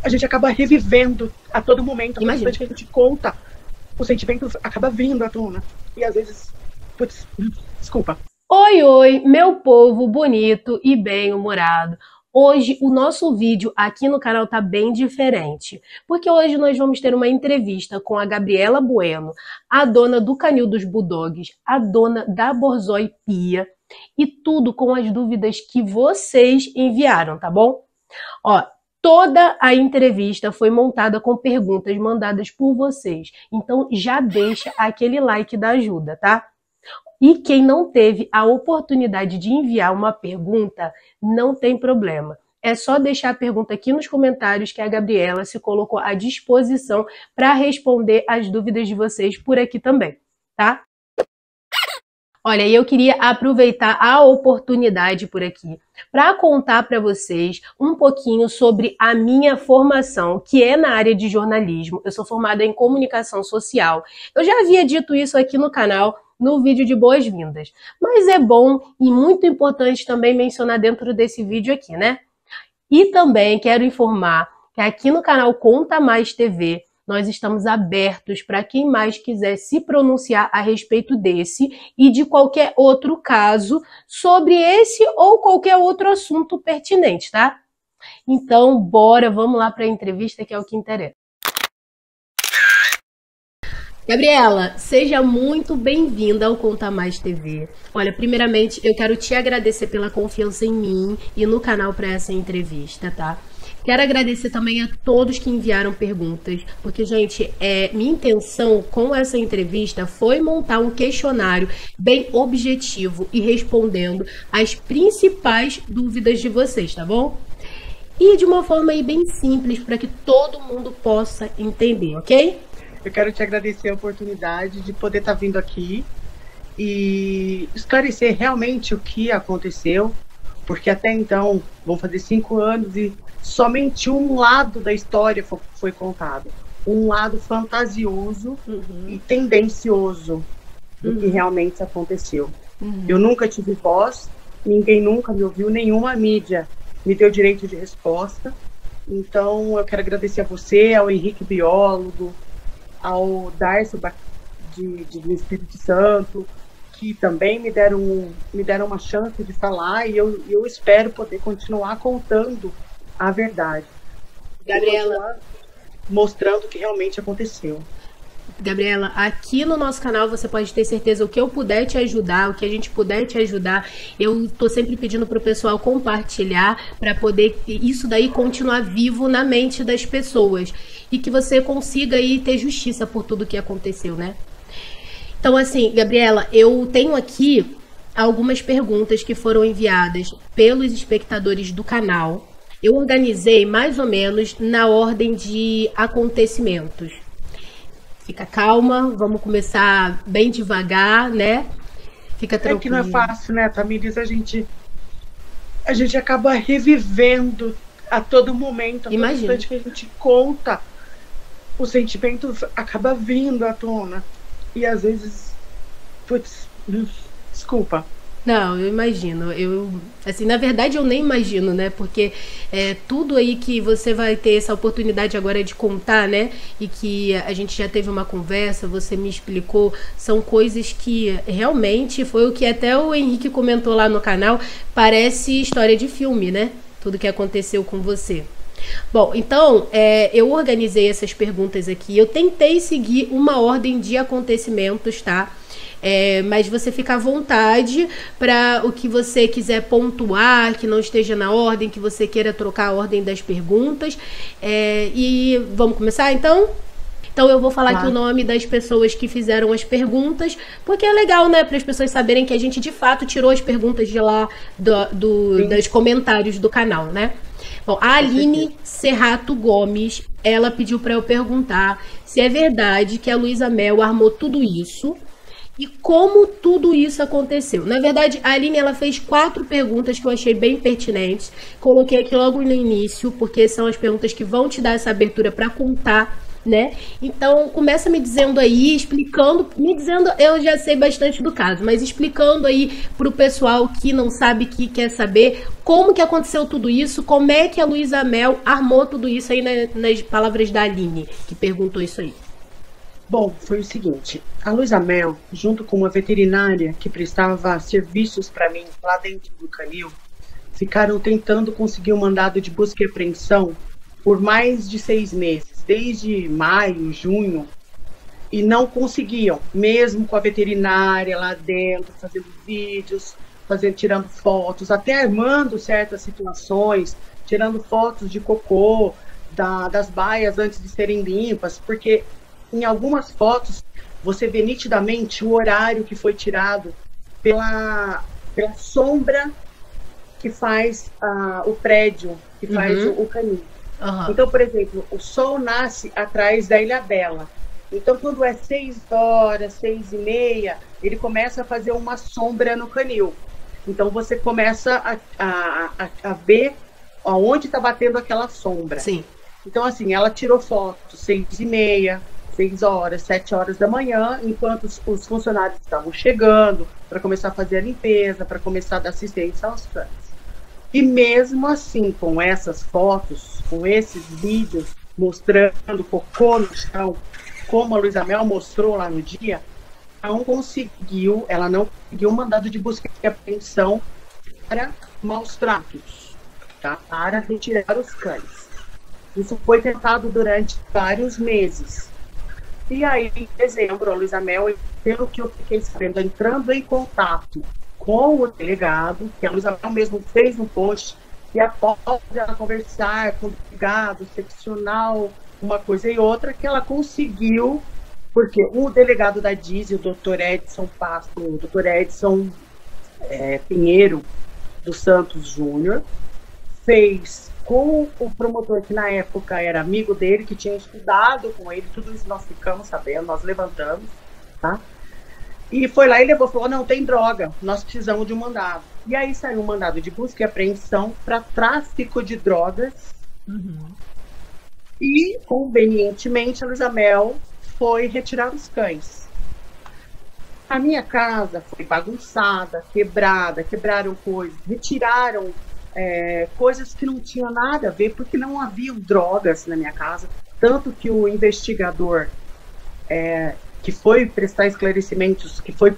a gente acaba revivendo a todo momento. A Imagina. partir que a gente conta, o sentimento acaba vindo à tona. E às vezes, putz, desculpa. Oi, oi, meu povo bonito e bem-humorado. Hoje o nosso vídeo aqui no canal tá bem diferente, porque hoje nós vamos ter uma entrevista com a Gabriela Bueno, a dona do Canil dos Bulldogs, a dona da Borzoi Pia, e tudo com as dúvidas que vocês enviaram, tá bom? Ó, toda a entrevista foi montada com perguntas mandadas por vocês, então já deixa aquele like da ajuda, tá? E quem não teve a oportunidade de enviar uma pergunta, não tem problema. É só deixar a pergunta aqui nos comentários que a Gabriela se colocou à disposição para responder as dúvidas de vocês por aqui também, tá? Olha, eu queria aproveitar a oportunidade por aqui para contar para vocês um pouquinho sobre a minha formação, que é na área de jornalismo. Eu sou formada em comunicação social. Eu já havia dito isso aqui no canal, no vídeo de boas-vindas. Mas é bom e muito importante também mencionar dentro desse vídeo aqui, né? E também quero informar que aqui no canal Conta Mais TV, nós estamos abertos para quem mais quiser se pronunciar a respeito desse e de qualquer outro caso sobre esse ou qualquer outro assunto pertinente, tá? Então, bora, vamos lá para a entrevista, que é o que interessa. Gabriela, seja muito bem-vinda ao Conta Mais TV. Olha, primeiramente, eu quero te agradecer pela confiança em mim e no canal para essa entrevista, tá? Quero agradecer também a todos que enviaram perguntas, porque, gente, minha intenção com essa entrevista foi montar um questionário bem objetivo e respondendo as principais dúvidas de vocês, tá bom? E de uma forma aí bem simples, para que todo mundo possa entender, ok? Eu quero te agradecer a oportunidade de poder estar vindo aqui e esclarecer realmente o que aconteceu, porque até então vão fazer 5 anos e somente um lado da história foi contado. Um lado fantasioso e tendencioso do que realmente aconteceu. Eu nunca tive voz, ninguém nunca me ouviu, nenhuma mídia me deu direito de resposta. Então eu quero agradecer a você, ao Henrique Biólogo, ao Darcio do Espírito Santo, que também me deram uma chance de falar, e eu espero poder continuar contando a verdade. Gabriela, mostrando o que realmente aconteceu. Gabriela, aqui no nosso canal você pode ter certeza, o que eu puder te ajudar, o que a gente puder te ajudar, eu tô sempre pedindo pro pessoal compartilhar para poder isso daí continuar vivo na mente das pessoas e que você consiga aí ter justiça por tudo que aconteceu, né? Então, assim, Gabriela, eu tenho aqui algumas perguntas que foram enviadas pelos espectadores do canal. Eu organizei mais ou menos na ordem de acontecimentos. Fica calma, vamos começar bem devagar, né? Fica tranquilo. É que não é fácil, né, Tamires? A gente acaba revivendo a todo momento. Imagina. Que a gente conta, o sentimento acaba vindo à tona. E às vezes, putz, desculpa. Não, eu imagino. Assim, na verdade eu nem imagino, né? Porque tudo aí que você vai ter essa oportunidade agora de contar, né? E que a gente já teve uma conversa, você me explicou, são coisas que realmente foi o que até o Henrique comentou lá no canal, parece história de filme, né? Tudo que aconteceu com você. Bom, então, eu organizei essas perguntas aqui, eu tentei seguir uma ordem de acontecimentos, tá? Mas você fica à vontade para o que você quiser pontuar, que não esteja na ordem, que você queira trocar a ordem das perguntas. E vamos começar, então? Então eu vou falar aqui o nome das pessoas que fizeram as perguntas, porque é legal, né, para as pessoas saberem que a gente de fato tirou as perguntas de lá dos comentários do canal, né? Bom, a Aline Serrato Gomes, ela pediu para eu perguntar se é verdade que a Luísa Mel armou tudo isso e como tudo isso aconteceu. Na verdade, a Aline, ela fez 4 perguntas que eu achei bem pertinentes. Coloquei aqui logo no início, porque são as perguntas que vão te dar essa abertura para contar né? Então, começa me dizendo aí, eu já sei bastante do caso, mas explicando aí pro pessoal que não sabe, que quer saber como que aconteceu tudo isso, como é que a Luísa Mel armou tudo isso aí nas palavras da Aline, que perguntou isso aí. Bom, foi o seguinte, a Luísa Mel, junto com uma veterinária que prestava serviços para mim lá dentro do canil, ficaram tentando conseguir um mandado de busca e apreensão por mais de 6 meses, desde maio, junho, e não conseguiam, mesmo com a veterinária lá dentro, fazendo vídeos, tirando fotos, até armando certas situações, tirando fotos de cocô, das baias antes de serem limpas, porque em algumas fotos você vê nitidamente o horário que foi tirado pela sombra que faz o prédio, que faz o canil. Então, por exemplo, o sol nasce atrás da Ilhabela. Então, quando é 6 horas, 6h30, ele começa a fazer uma sombra no canil. Então, você começa a ver aonde está batendo aquela sombra. Sim. Então, assim, ela tirou foto 6h30, 6 horas, 7 horas da manhã, enquanto os funcionários estavam chegando para começar a fazer a limpeza, para começar a dar assistência aos cães. E mesmo assim, com essas fotos, com esses vídeos mostrando cocô no chão, como a Luísa Mel mostrou lá no dia, ela não conseguiu um mandado de busca e apreensão para maus tratos, tá? Para retirar os cães. Isso foi tentado durante vários meses. E aí, em dezembro, a Luísa Mel, pelo que eu fiquei sabendo, entrando em contato com o delegado, que a Luísa Mel mesmo fez um post, e após ela conversar com o delegado, seccional, uma coisa e outra, que ela conseguiu, porque o delegado da DISE, o Dr. Edson Pinheiro dos Santos Júnior, fez com o promotor que na época era amigo dele, que tinha estudado com ele, tudo isso nós ficamos sabendo, nós levantamos, tá? E foi lá e levou, falou, não, tem droga, nós precisamos de um mandado. E aí saiu um mandado de busca e apreensão para tráfico de drogas. E, convenientemente, a Luísa Mel foi retirar os cães. A minha casa foi bagunçada, quebraram coisas, retiraram coisas que não tinham nada a ver, porque não havia drogas na minha casa. Tanto que o investigador que foi prestar esclarecimentos, que foi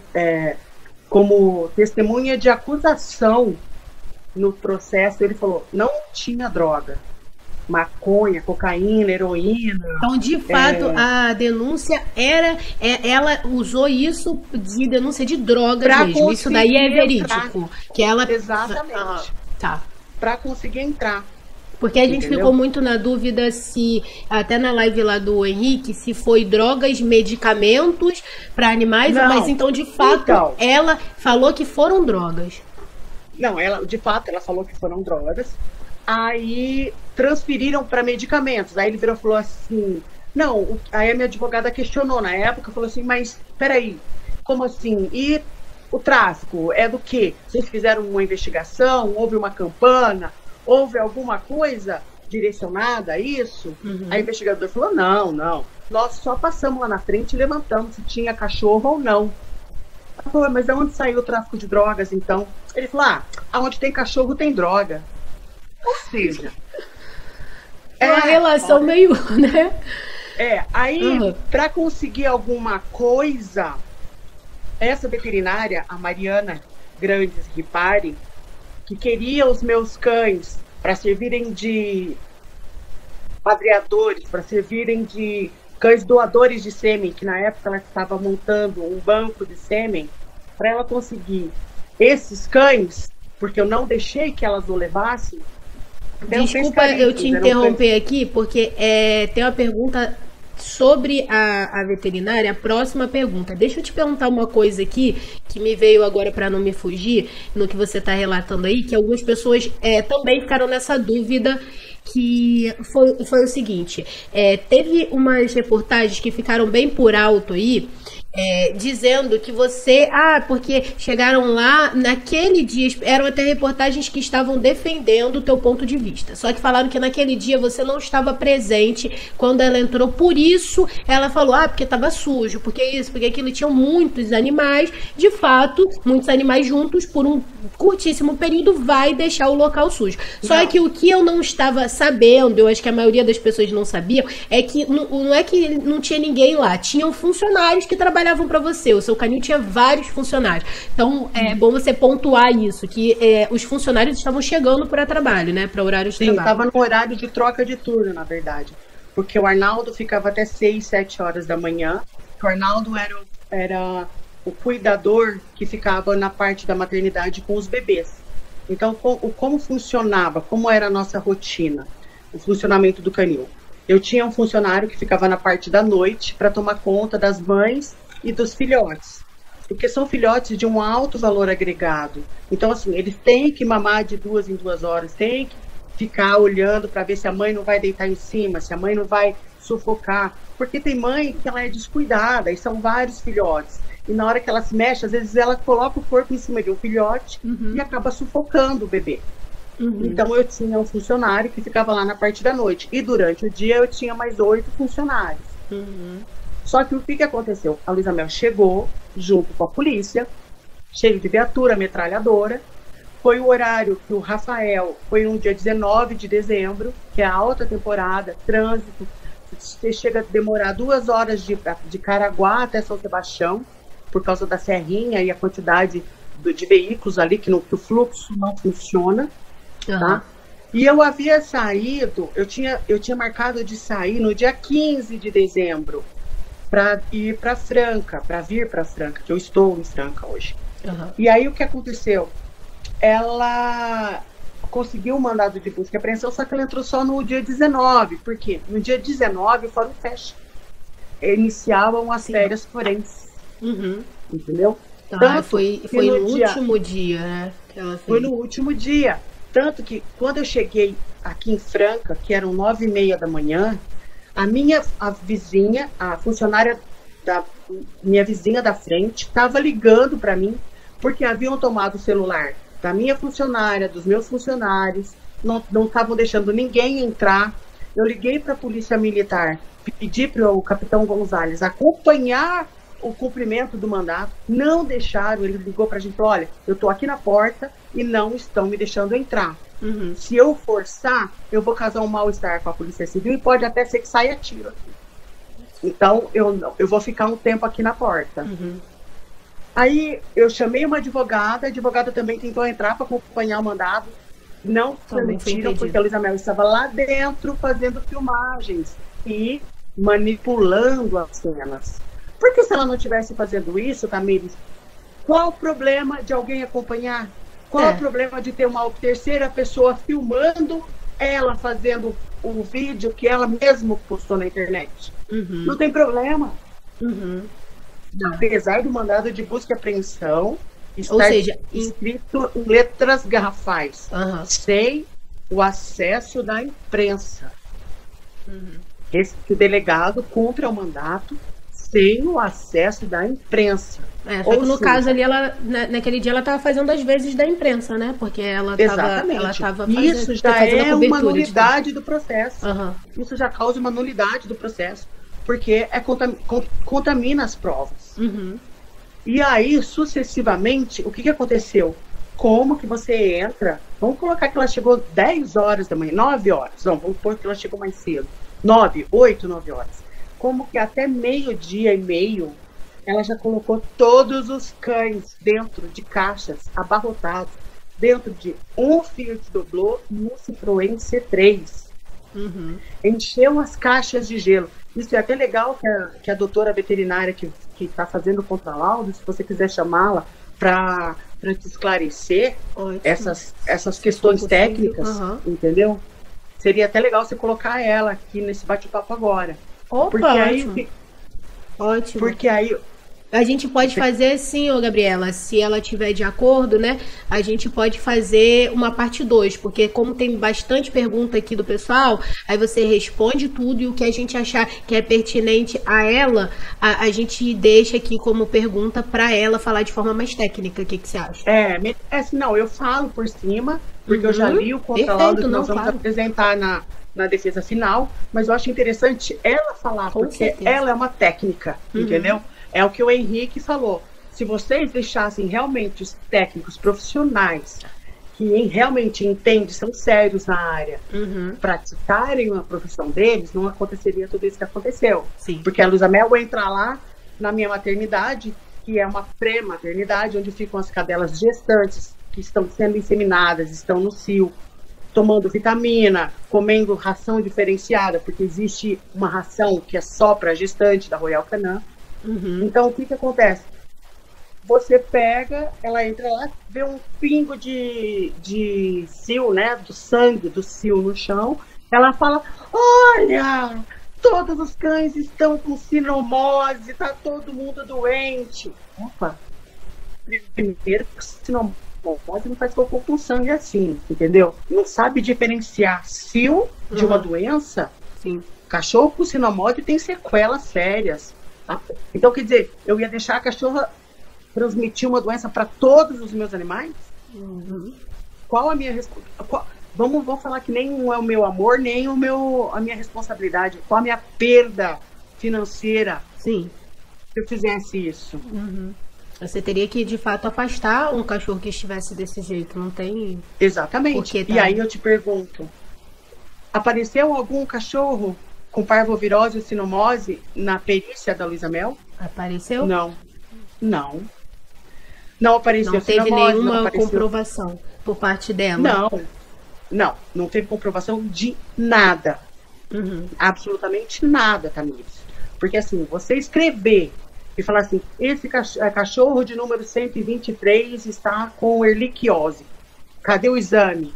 como testemunha de acusação no processo, ele falou, não tinha droga. Maconha, cocaína, heroína. Então, de fato, a denúncia ela usou isso de denúncia de drogas mesmo. Isso daí é verídico. Que ela... Exatamente. Tá. Para conseguir entrar. Porque a gente ficou muito na dúvida se, até na live lá do Henrique, se foi drogas, medicamentos para animais, não, mas então, de fato, ela falou que foram drogas. Não, de fato, ela falou que foram drogas. Aí transferiram para medicamentos. Aí ele virou e falou assim, não, aí a minha advogada questionou na época, falou assim, mas peraí, como assim? E o tráfico é do quê? Vocês fizeram uma investigação, houve uma campana, houve alguma coisa direcionada a isso? Aí o investigador falou, não, nós só passamos lá na frente e levantamos se tinha cachorro ou não. Ela falou, mas de onde saiu o tráfico de drogas então? Ele falou, aonde tem cachorro tem droga. Ou seja, uma relação meio, né? Aí, para conseguir alguma coisa, essa veterinária, a Mariana Grandes Ripari, que queria os meus cães para servirem de padreadores, para servirem de cães doadores de sêmen, que na época ela estava montando um banco de sêmen, para ela conseguir esses cães, porque eu não deixei que elas o levassem. Desculpa eu te interromper aqui, porque tem uma pergunta sobre a veterinária, a próxima pergunta. Deixa eu te perguntar uma coisa aqui, que me veio agora para não me fugir, no que você está relatando aí, que algumas pessoas também ficaram nessa dúvida, que foi o seguinte, teve umas reportagens que ficaram bem por alto aí, dizendo que você, porque chegaram lá naquele dia, eram até reportagens que estavam defendendo o teu ponto de vista, só que falaram que naquele dia você não estava presente quando ela entrou, por isso ela falou, porque estava sujo, porque isso, porque aquilo, tinham muitos animais, de fato, muitos animais juntos por um curtíssimo período vai deixar o local sujo. Só que o que eu não estava sabendo, eu acho que a maioria das pessoas não sabiam, é que não é que não tinha ninguém lá, tinham funcionários que trabalhavam para você, o seu canil tinha vários funcionários. Então é bom você pontuar isso, que os funcionários estavam chegando para trabalho, né, para horário de trabalho. Sim, estava no horário de troca de turno, na verdade, porque o Arnaldo ficava até 6, 7 horas da manhã, o Arnaldo era o cuidador que ficava na parte da maternidade com os bebês. Então, como funcionava, como era a nossa rotina, o funcionamento do canil? Eu tinha um funcionário que ficava na parte da noite para tomar conta das mães e dos filhotes, porque são filhotes de um alto valor agregado. Então, assim, eles têm que mamar de 2 em 2 horas, têm que ficar olhando para ver se a mãe não vai deitar em cima, se a mãe não vai sufocar, porque tem mãe que ela é descuidada e são vários filhotes. E na hora que ela se mexe, às vezes ela coloca o corpo em cima de um filhote e acaba sufocando o bebê. Então eu tinha um funcionário que ficava lá na parte da noite. E durante o dia eu tinha mais 8 funcionários. Só que o que aconteceu? A Luísa Mel chegou junto com a polícia, cheio de viatura, metralhadora. Foi o horário que o Rafael, foi no dia 19 de dezembro, que é a alta temporada, trânsito. Você chega a demorar 2 horas de Caraguá até São Sebastião, por causa da serrinha e a quantidade de veículos ali, que o fluxo não funciona. Tá? E eu havia saído, eu tinha marcado de sair no dia 15 de dezembro para ir para Franca, para vir para Franca, que eu estou em Franca hoje. E aí o que aconteceu? Ela conseguiu um mandado de busca e apreensão, só que ela entrou só no dia 19. Por quê? No dia 19 o fórum fecha. Iniciavam as férias forenses. Entendeu? Tanto foi no último dia, né? Que ela fez. Foi no último dia. Tanto que quando eu cheguei aqui em Franca, que eram 9h30 da manhã, a vizinha, a funcionária da minha vizinha da frente, estava ligando para mim, porque haviam tomado o celular da minha funcionária, dos meus funcionários, não estavam deixando ninguém entrar. Eu liguei para a Polícia Militar, pedi para o capitão Gonzalez acompanhar o cumprimento do mandato, não deixaram, ele ligou para a gente, olha, eu estou aqui na porta e não estão me deixando entrar. Se eu forçar, eu vou causar um mal-estar com a Polícia Civil e pode até ser que saia tiro aqui. Então, eu vou ficar um tempo aqui na porta. Aí, eu chamei uma advogada, a advogada também tentou entrar para acompanhar o mandado, não permitiram, porque a Luísa Mel estava lá dentro fazendo filmagens e manipulando as cenas. Porque se ela não estivesse fazendo isso, Tamires, qual o problema de alguém acompanhar? Qual o problema de ter uma terceira pessoa filmando ela fazendo o vídeo que ela mesma postou na internet? Não tem problema. Apesar do mandado de busca e apreensão estar escrito em letras garrafais, sem o acesso da imprensa. Esse delegado cumpre o mandato sem o acesso da imprensa. Só que no caso ali, naquele dia ela estava fazendo as vezes da imprensa, né? Porque ela estava isso já é uma nulidade do processo. Isso já causa uma nulidade do processo, porque contamina as provas. E aí, sucessivamente, o que aconteceu? Como que você entra? Vamos colocar que ela chegou 10 horas da manhã, 9 horas. Não, vamos pôr que ela chegou mais cedo. 8, 9 horas. Como que até 12h30 ela já colocou todos os cães dentro de caixas abarrotados, dentro de um Fiat Doblô e um Citroën C3. Encheu as caixas de gelo. Isso é até legal que a doutora veterinária que está fazendo o contralaudo, se você quiser chamá-la para te esclarecer essas questões técnicas, entendeu? Seria até legal você colocar ela aqui nesse bate-papo agora. Opa, porque ótimo. Porque aí A gente pode fazer assim, ô Gabriela, se ela tiver de acordo, né? A gente pode fazer uma parte 2, porque como tem bastante pergunta aqui do pessoal, aí você responde tudo e o que a gente achar que é pertinente a ela, a gente deixa aqui como pergunta para ela falar de forma mais técnica. O que você acha? Assim, não, eu falo por cima, porque eu já li o contralaudo que nós vamos apresentar na defesa final, mas eu acho interessante ela falar, porque ela é uma técnica, entendeu? É o que o Henrique falou. Se vocês deixassem realmente os técnicos profissionais que realmente entendem, são sérios na área, praticarem a profissão deles, não aconteceria tudo isso que aconteceu. Sim. Porque a Luísa Mel entra lá na minha maternidade, que é uma pré-maternidade, onde ficam as cadelas gestantes que estão sendo inseminadas, estão no cio, tomando vitamina, comendo ração diferenciada, porque existe uma ração que é só para gestante da Royal Canin. Então, o que acontece? Você pega, ela entra lá, vê um pingo de cio, né, do sangue do cio no chão, ela fala, olha, todos os cães estão com sinomose, tá todo mundo doente. Opa, primeiro, sinomose não faz cocô com sangue assim, entendeu? Não sabe diferenciar cio de uma doença. Sim. Cachorro com sinomose tem sequelas sérias. Então, quer dizer, eu ia deixar a cachorra transmitir uma doença para todos os meus animais? Qual a minha responsabilidade? Vamos falar que nem é o meu amor, nem a minha responsabilidade. Qual a minha perda financeira? Sim. Se eu fizesse isso? Você teria que, de fato, afastar um cachorro que estivesse desse jeito, não tem... Exatamente. E aí eu te pergunto, apareceu algum cachorro com parvovirose ou sinomose na perícia da Luísa Mel? Apareceu? Não. Não apareceu. Não teve sinomose, nenhuma não apareceu... comprovação por parte dela? Não teve comprovação de nada. Absolutamente nada, Tamires. Porque assim, você escrever e falar assim, esse cachorro de número 123 está com erliquiose. Cadê o exame?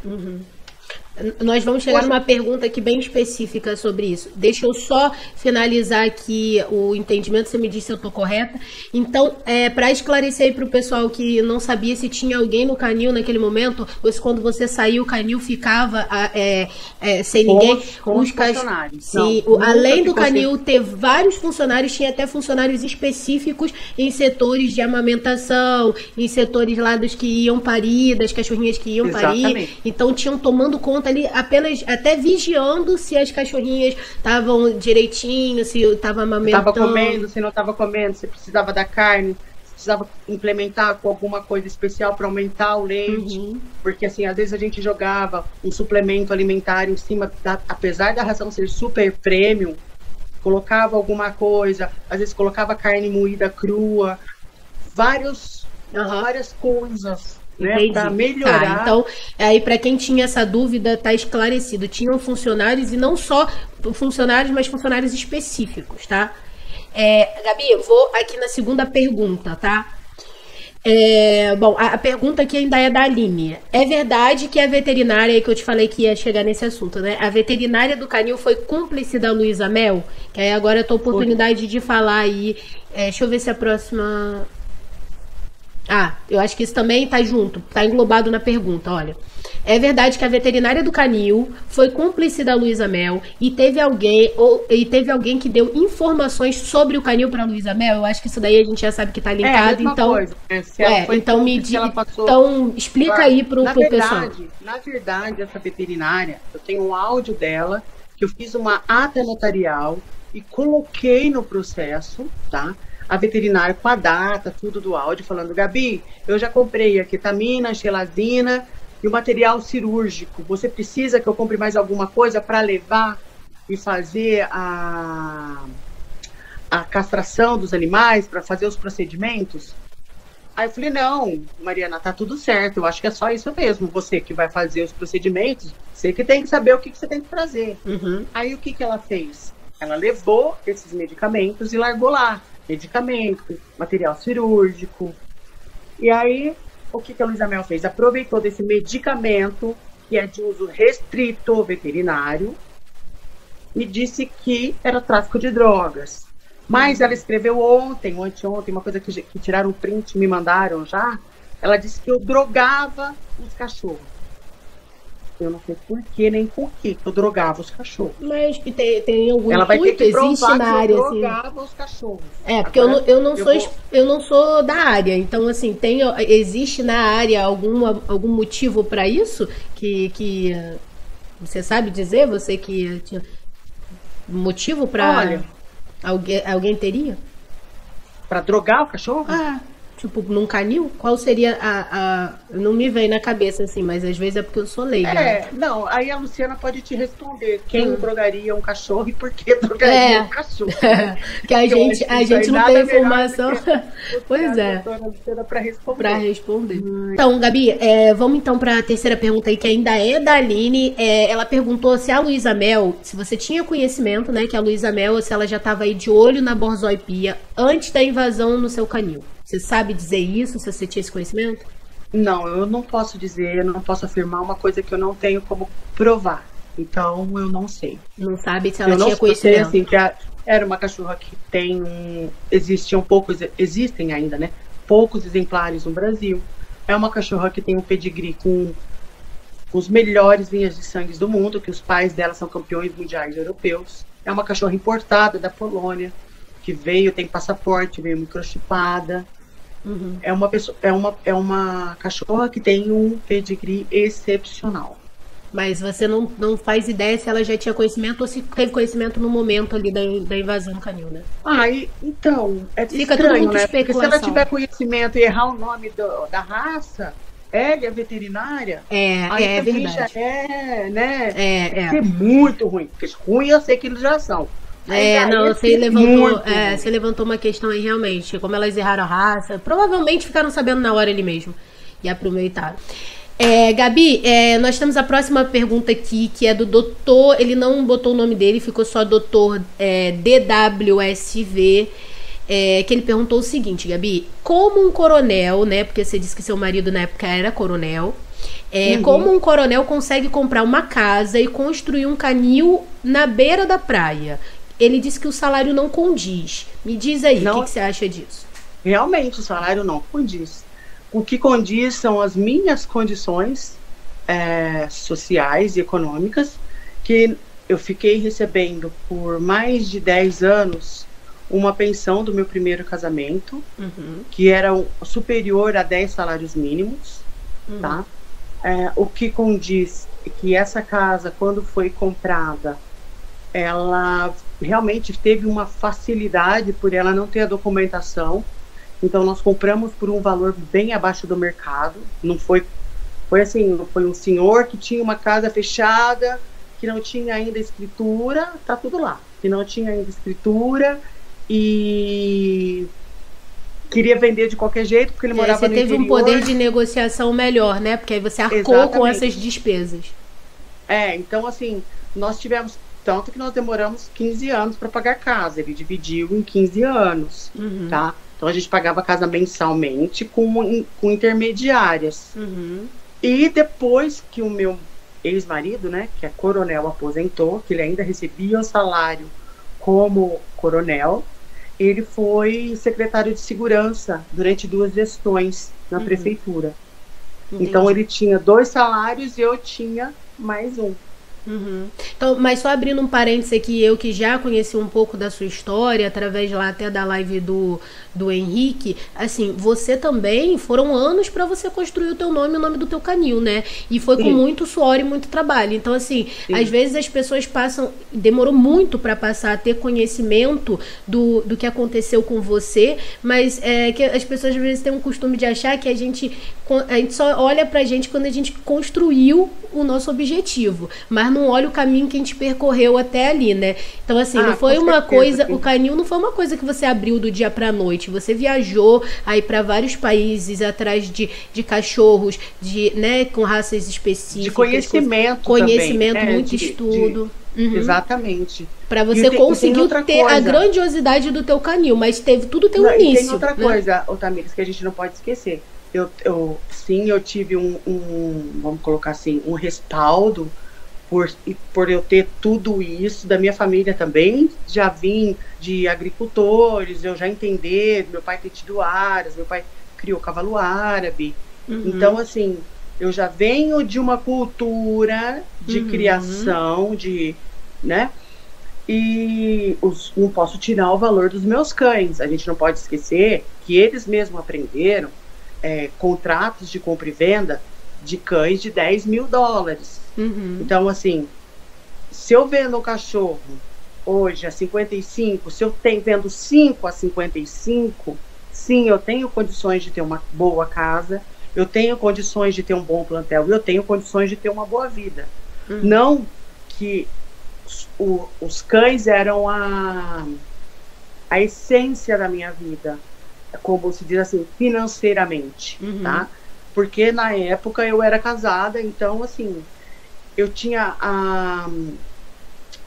Nós vamos chegar numa pergunta aqui bem específica sobre isso. Deixa eu só finalizar aqui o entendimento, você me diz se eu estou correta. Então, para esclarecer aí para o pessoal que não sabia se tinha alguém no canil naquele momento, ou se quando você saiu o canil ficava sem ninguém. Os funcionários. Sim, além do canil ter vários funcionários, tinha até funcionários específicos em setores de amamentação, em setores lá dos que iam parir, das cachorrinhas que iam parir. Então, tinham tomando conta ali, apenas até vigiando se as cachorrinhas estavam direitinho, se estava amamentando. Estava comendo, se não estava comendo, se precisava da carne, se precisava implementar com alguma coisa especial para aumentar o leite. Porque assim, às vezes a gente jogava um suplemento alimentar em cima, apesar da ração ser super premium, colocava alguma coisa, às vezes colocava carne moída crua, várias coisas. Né, para melhorar. Então, aí para quem tinha essa dúvida, tá esclarecido. Tinham funcionários e não só funcionários, mas funcionários específicos, tá? Gabi, eu vou aqui na segunda pergunta, tá? Bom, a pergunta aqui ainda é da Aline. É verdade que a veterinária, aí que eu te falei que ia chegar nesse assunto, né? A veterinária do canil foi cúmplice da Luísa Mel? Que aí agora é a tua oportunidade de falar aí. Deixa eu ver se a próxima... eu acho que isso também tá junto, tá englobado na pergunta, olha. É verdade que a veterinária do canil foi cúmplice da Luísa Mel e teve alguém que deu informações sobre o canil para Luísa Mel? Eu acho que isso daí a gente já sabe que tá linkado, então... então me diz, então explica aí pro pessoal. Na verdade, essa veterinária, eu tenho um áudio dela, que eu fiz uma ata notarial e coloquei no processo, tá? A veterinária com a data, tudo do áudio, falando, Gabi, eu já comprei a ketamina, a gelazina e o material cirúrgico. Você precisa que eu compre mais alguma coisa para levar e fazer a castração dos animais, para fazer os procedimentos? Aí eu falei, não, Mariana, tá tudo certo, eu acho que é só isso mesmo, você que vai fazer os procedimentos, você que tem que saber o que você tem que trazer. Aí o que ela fez? Ela levou esses medicamentos e largou lá. Medicamento, material cirúrgico. E aí, o que a Luísa Mel fez? Aproveitou desse medicamento, que é de uso restrito veterinário, e disse que era tráfico de drogas. Mas ela escreveu ontem, ou anteontem, uma coisa que tiraram um print e me mandaram já. Ela disse que eu drogava os cachorros. Eu não sei por que nem com que eu drogava os cachorros. Mas que tem algum Ela vai ter intuito, que provar existe na área, eu assim. drogava os cachorros. Porque Agora, eu não sou da área, então assim, existe na área algum motivo para isso que você sabe dizer, você que tinha motivo para Olha, alguém teria? para drogar o cachorro? Tipo, num canil? Qual seria não me vem na cabeça assim, mas às vezes é porque eu sou leiga. Né? Não, aí a Luciana pode te responder quem drogaria um cachorro e por que drogaria um cachorro. Que a gente não tem informação. Pois é. Para responder. Então, Gabi, vamos então para a terceira pergunta aí, que ainda é da Aline. Ela perguntou se a Luísa Mel, se você tinha conhecimento, né, que a Luísa Mel, se ela já estava aí de olho na borzói-pia antes da invasão no seu canil. Você sabe dizer isso, se você tinha esse conhecimento? Não, eu não posso dizer, eu não posso afirmar uma coisa que eu não tenho como provar. Então, eu não sei. Não sabe se ela tinha conhecimento? Eu sei, assim, que era uma cachorra que existem ainda, né? Poucos exemplares no Brasil. É uma cachorra que tem um pedigree com os melhores linhas de sangue do mundo, que os pais dela são campeões mundiais europeus. É uma cachorra importada da Polônia, que tem passaporte, veio microchipada. Uhum. É uma cachorra que tem um pedigree excepcional. Mas você não faz ideia se ela já tinha conhecimento ou se teve conhecimento no momento ali da invasão do canil, né? Então, fica estranho, tudo muito né? especulação. Porque se ela tiver conhecimento e errar o nome da raça, ela é veterinária, aí é verdade. Já né? É muito ruim, porque ruim eu sei que eles já são. Você levantou uma questão aí realmente, como elas erraram a raça, provavelmente ficaram sabendo na hora ali mesmo e aproveitaram. Gabi, nós temos a próxima pergunta aqui, que é do doutor, ele não botou o nome dele, ficou só doutor DWSV, que ele perguntou o seguinte, Gabi, como um coronel, né, porque você disse que seu marido na época era coronel, como um coronel consegue comprar uma casa e construir um canil na beira da praia? Ele disse que o salário não condiz. Me diz aí, o que você acha disso? Realmente, o salário não condiz. O que condiz são as minhas condições sociais e econômicas, que eu fiquei recebendo por mais de 10 anos uma pensão do meu primeiro casamento, que era superior a 10 salários mínimos, tá? O que condiz é que essa casa, quando foi comprada, ela realmente teve uma facilidade por ela não ter a documentação. Então nós compramos por um valor bem abaixo do mercado. Não foi assim, não foi um senhor que tinha uma casa fechada, que não tinha ainda escritura, tá tudo lá, que não tinha ainda escritura e queria vender de qualquer jeito porque ele morava no interior. Você teve um poder de negociação melhor, né? Porque aí você arcou com essas despesas. Então assim, nós tivemos, tanto que nós demoramos 15 anos para pagar a casa, ele dividiu em 15 anos, tá? Então a gente pagava a casa mensalmente com intermediárias. E depois que o meu ex-marido, né, que é coronel, aposentou, que ele ainda recebia o salário como coronel, ele foi secretário de segurança durante 2 gestões na prefeitura. Então ele tinha 2 salários e eu tinha mais um. Então, mas só abrindo um parênteses aqui, eu que já conheci um pouco da sua história, através lá até da live do Henrique, assim, você também, foram anos para você construir o teu nome e o nome do teu canil, né? E foi com muito suor e muito trabalho. Então, assim, às vezes as pessoas demorou muito para passar a ter conhecimento do que aconteceu com você, mas que as pessoas às vezes têm um costume de achar que a gente só olha pra gente quando a gente construiu o nosso objetivo, mas não olha o caminho que a gente percorreu até ali, né? Então, assim, não foi uma coisa, o canil não foi uma coisa que você abriu do dia pra noite, você viajou aí para vários países atrás de cachorros, né, com raças específicas. De conhecimento também, muito estudo. Exatamente. Para você conseguir ter a grandiosidade do teu canil, mas tudo tem um início. Tem outra coisa, Tamires, que a gente não pode esquecer. Eu tive vamos colocar assim, um respaldo por eu ter tudo isso, da minha família também, já vim de agricultores, eu já entender, meu pai ter tido aras, meu pai criou cavalo árabe. Então, assim, eu já venho de uma cultura de criação, né? E não posso tirar o valor dos meus cães. A gente não pode esquecer que eles mesmos aprenderam contratos de compra e venda de cães de US$ 10 mil. Então, assim, se eu vendo um cachorro hoje a 55, se eu vendo 5 a 55, sim, eu tenho condições de ter uma boa casa, eu tenho condições de ter um bom plantel, eu tenho condições de ter uma boa vida. Não que os cães eram a essência da minha vida, como se diz assim, financeiramente, tá? Porque na época eu era casada, então, assim, eu tinha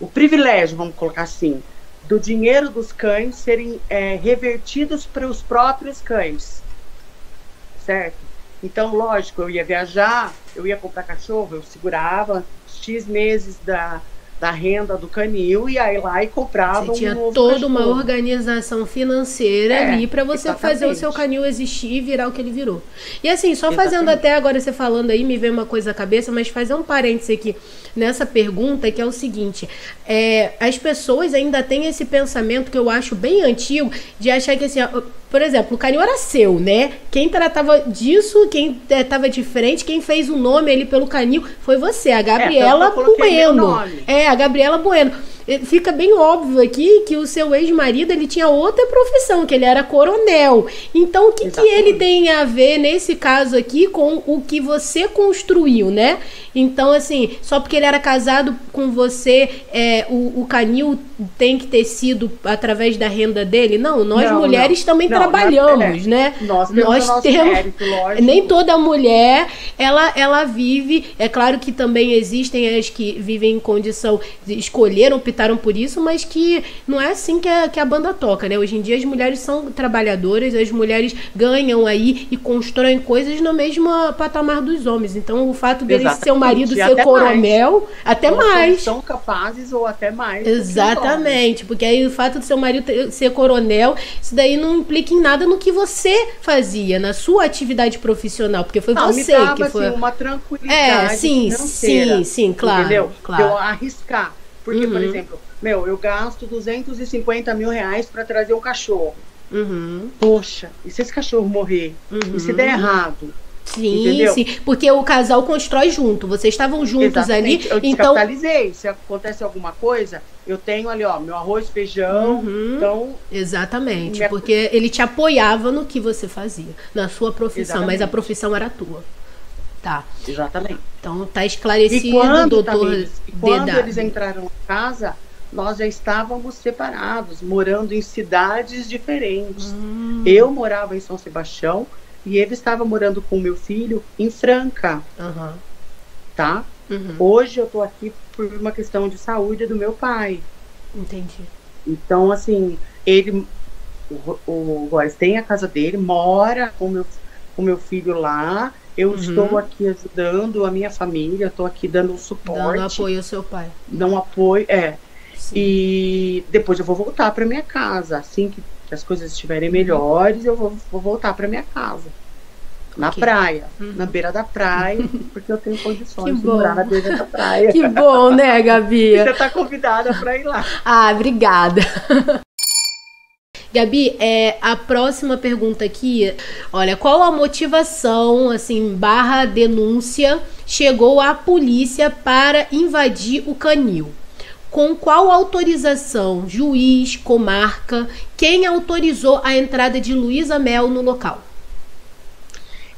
o privilégio, vamos colocar assim, do dinheiro dos cães serem revertidos para os próprios cães, certo? Então, lógico, eu ia viajar, eu ia comprar cachorro, eu segurava X meses da renda do canil e aí lá e comprava Você tinha um novo toda cachorro. uma organização financeira ali para você exatamente. fazer o seu canil existir e virar o que ele virou. E assim, só fazendo Exatamente. até agora, você falando aí, me veio uma coisa à cabeça, mas fazer um parêntese aqui nessa pergunta, que é o seguinte, as pessoas ainda têm esse pensamento que eu acho bem antigo, de achar que assim, por exemplo, o canil era seu, né? Quem tratava disso, quem estava diferente, quem fez o nome ali pelo canil foi você, a Gabriela Bueno. A Gabriela Bueno. Fica bem óbvio aqui que o seu ex-marido, ele tinha outra profissão, que ele era coronel. Então, o que ele tem a ver, nesse caso aqui, com o que você construiu, né? Então, assim, só porque ele era casado com você, o canil tem que ter sido através da renda dele? Não, nós mulheres também trabalhamos, né? Nós temos mérito, lógico. Nem toda mulher, ela vive, é claro que também existem as que vivem em condição de escolher, optaram por isso, mas que não é assim que a banda toca, né? Hoje em dia as mulheres são trabalhadoras, as mulheres ganham aí e constroem coisas no mesmo patamar dos homens. Então, o fato dele ser o marido ser coronel, até mais. São capazes ou até mais. Exatamente, porque aí o fato de seu marido ser coronel, isso daí não implica em nada no que você fazia, na sua atividade profissional, porque foi você que foi... Assim, uma tranquilidade financeira. Sim, claro. Entendeu? Claro. Eu arriscar. Porque, por exemplo, eu gasto R$250 mil para trazer um cachorro. Poxa, e se esse cachorro morrer? E se der errado? Sim, porque o casal constrói junto, vocês estavam juntos ali. Eu descapitalizei, se acontece alguma coisa, eu tenho ali, ó, meu arroz, feijão, então... Exatamente, porque ele te apoiava no que você fazia, na sua profissão, mas a profissão era tua. Tá. Exatamente. Então tá esclarecido, e quando, doutor. Quando eles entraram na casa, nós já estávamos separados, morando em cidades diferentes. Eu morava em São Sebastião e ele estava morando com o meu filho em Franca. Tá? Hoje eu tô aqui por uma questão de saúde do meu pai. Entendi. Então, assim, o Góes tem a casa dele, mora com o meu filho lá. Eu estou aqui ajudando a minha família, estou aqui dando um suporte. Dando apoio ao seu pai. Dando apoio, E depois eu vou voltar para minha casa. Assim que as coisas estiverem melhores, eu vou voltar para minha casa. Na praia, na beira da praia, porque eu tenho condições de morar na beira da praia. Que bom, né, Gabi? Você está convidada para ir lá. Ah, obrigada. Gabi, a próxima pergunta aqui, olha, qual a motivação, assim, / denúncia chegou à polícia para invadir o canil? Com qual autorização, juiz, comarca, quem autorizou a entrada de Luísa Mel no local?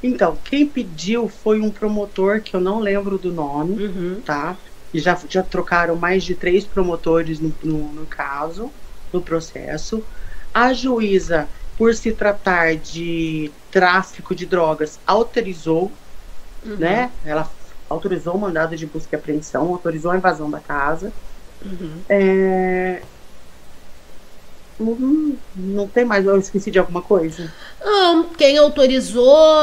Então, quem pediu foi um promotor, que eu não lembro do nome, tá? E já trocaram mais de 3 promotores no caso, no processo. A juíza, por se tratar de tráfico de drogas, autorizou, né? Ela autorizou o mandado de busca e apreensão, autorizou a invasão da casa. não tem mais, eu esqueci de alguma coisa. Não, quem autorizou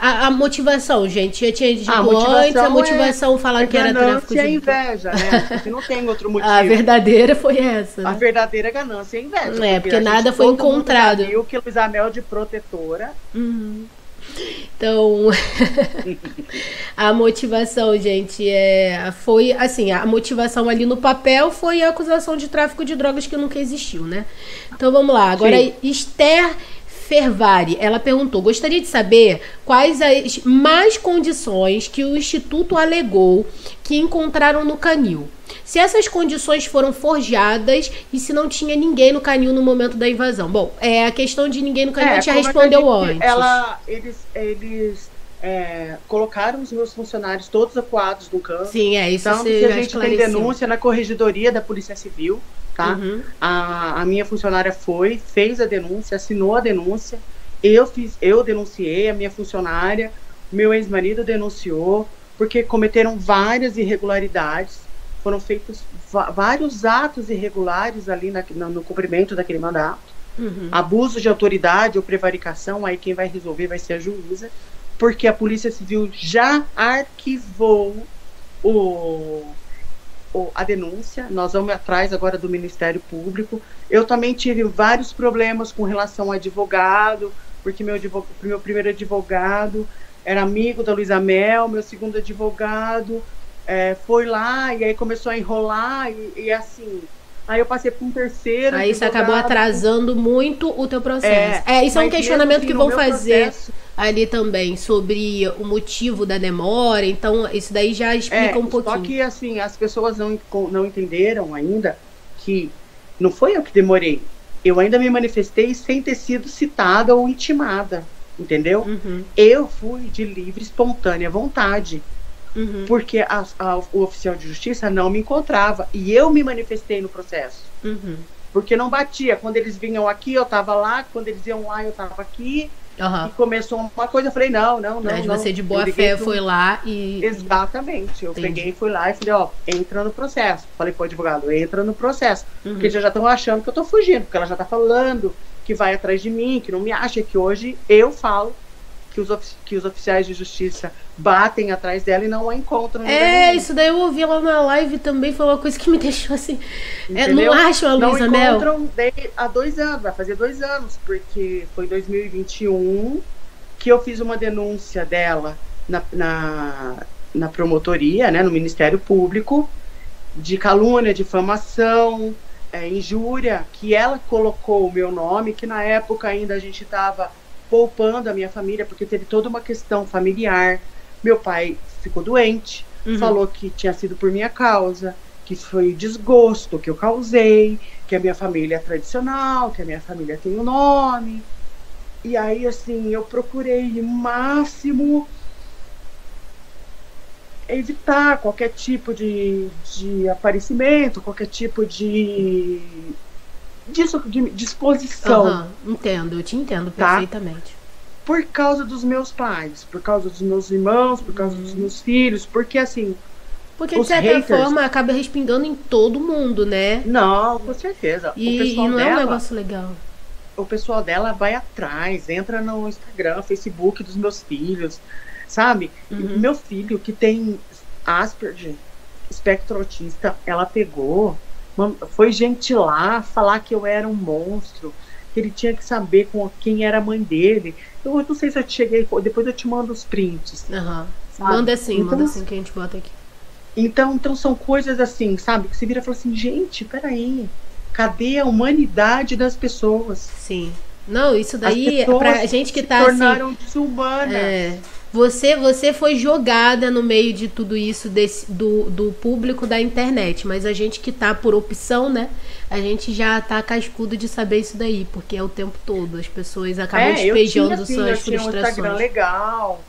a motivação, gente. Eu tinha dito antes, a motivação falaram que era tráfico de ganância e inveja, né? Porque não tem outro motivo. A verdadeira foi essa. Né? A verdadeira ganância e inveja. Porque nada foi encontrado. Viu que Luísa Mel de protetora. Então, a motivação, gente, foi assim, a motivação ali no papel foi a acusação de tráfico de drogas que nunca existiu, né? Então vamos lá. Agora, Esther Fervari, ela perguntou: gostaria de saber quais as más condições que o Instituto alegou que encontraram no canil. Se essas condições foram forjadas e se não tinha ninguém no canil no momento da invasão. Bom, a questão de ninguém no canil a gente já respondeu antes. Eles colocaram os meus funcionários todos acuados no campo. Sim, isso então, você a gente tem denúncia na corregedoria da Polícia Civil, tá? A minha funcionária fez a denúncia, assinou a denúncia. Eu denunciei, a minha funcionária, meu ex-marido denunciou, porque cometeram várias irregularidades. Foram feitos vários atos irregulares ali no cumprimento daquele mandato. Abuso de autoridade ou prevaricação, aí quem vai resolver vai ser a juíza, porque a Polícia Civil já arquivou a denúncia. Nós vamos atrás agora do Ministério Público. Eu também tive vários problemas com relação ao advogado, porque meu primeiro advogado era amigo da Luísa Mel, meu segundo advogado foi lá e aí começou a enrolar e assim, aí eu passei para um terceiro. Aí isso acabou atrasando muito o teu processo. Isso é um questionamento que vão fazer ali também, sobre o motivo da demora, então isso daí já explica um pouquinho. Só que assim, as pessoas não entenderam ainda que não foi eu que demorei, eu ainda me manifestei sem ter sido citada ou intimada, entendeu? Eu fui de livre, espontânea vontade. Porque o oficial de justiça não me encontrava e eu me manifestei no processo, porque não batia. Quando eles vinham aqui, eu estava lá. Quando eles iam lá, eu estava aqui. E começou uma coisa, eu falei, não. Mas você de boa fé foi lá e... Exatamente, eu peguei, fui lá e falei, entra no processo. Falei pro advogado, entra no processo, porque já estão achando que eu tô fugindo, porque ela já tá falando que vai atrás de mim, que não me acha, que hoje eu falo que os oficiais de justiça batem atrás dela e não a encontram. Isso daí eu ouvi lá na live também, foi uma coisa que me deixou assim. Não acham a Luísa Mel? Não encontram há 2 anos, vai fazer 2 anos, porque foi em 2021 que eu fiz uma denúncia dela na promotoria, né, no Ministério Público, de calúnia, difamação, injúria, que ela colocou o meu nome, que na época ainda a gente estava poupando a minha família, porque teve toda uma questão familiar. Meu pai ficou doente, falou que tinha sido por minha causa, que foi desgosto que eu causei, que a minha família é tradicional, que a minha família tem um nome. E aí, assim, eu procurei o máximo evitar qualquer tipo de aparecimento, qualquer tipo de disposição. Entendo, eu te entendo perfeitamente. Por causa dos meus pais, por causa dos meus irmãos, por causa dos meus filhos, porque assim... Porque de certa forma acaba respingando em todo mundo, né? Não, com certeza. E não é um negócio legal. O pessoal dela vai atrás, entra no Instagram, Facebook dos meus filhos, sabe? Meu filho que tem Asperger, espectro autista, ela pegou... Foi gente lá falar que eu era um monstro, que ele tinha que saber quem era a mãe dele. Eu não sei se eu cheguei, depois eu te mando os prints. Manda assim que a gente bota aqui. Então são coisas assim, sabe? Que você vira e fala assim, gente, peraí, cadê a humanidade das pessoas? Sim. Não, isso daí é pra gente que tá assim... se tornaram desumanas. Você foi jogada no meio de tudo isso do público da internet, mas a gente que tá por opção, né? A gente já tá cascudo de saber isso daí, porque é o tempo todo. As pessoas acabam despejando suas frustrações. Eu tinha um Instagram legal,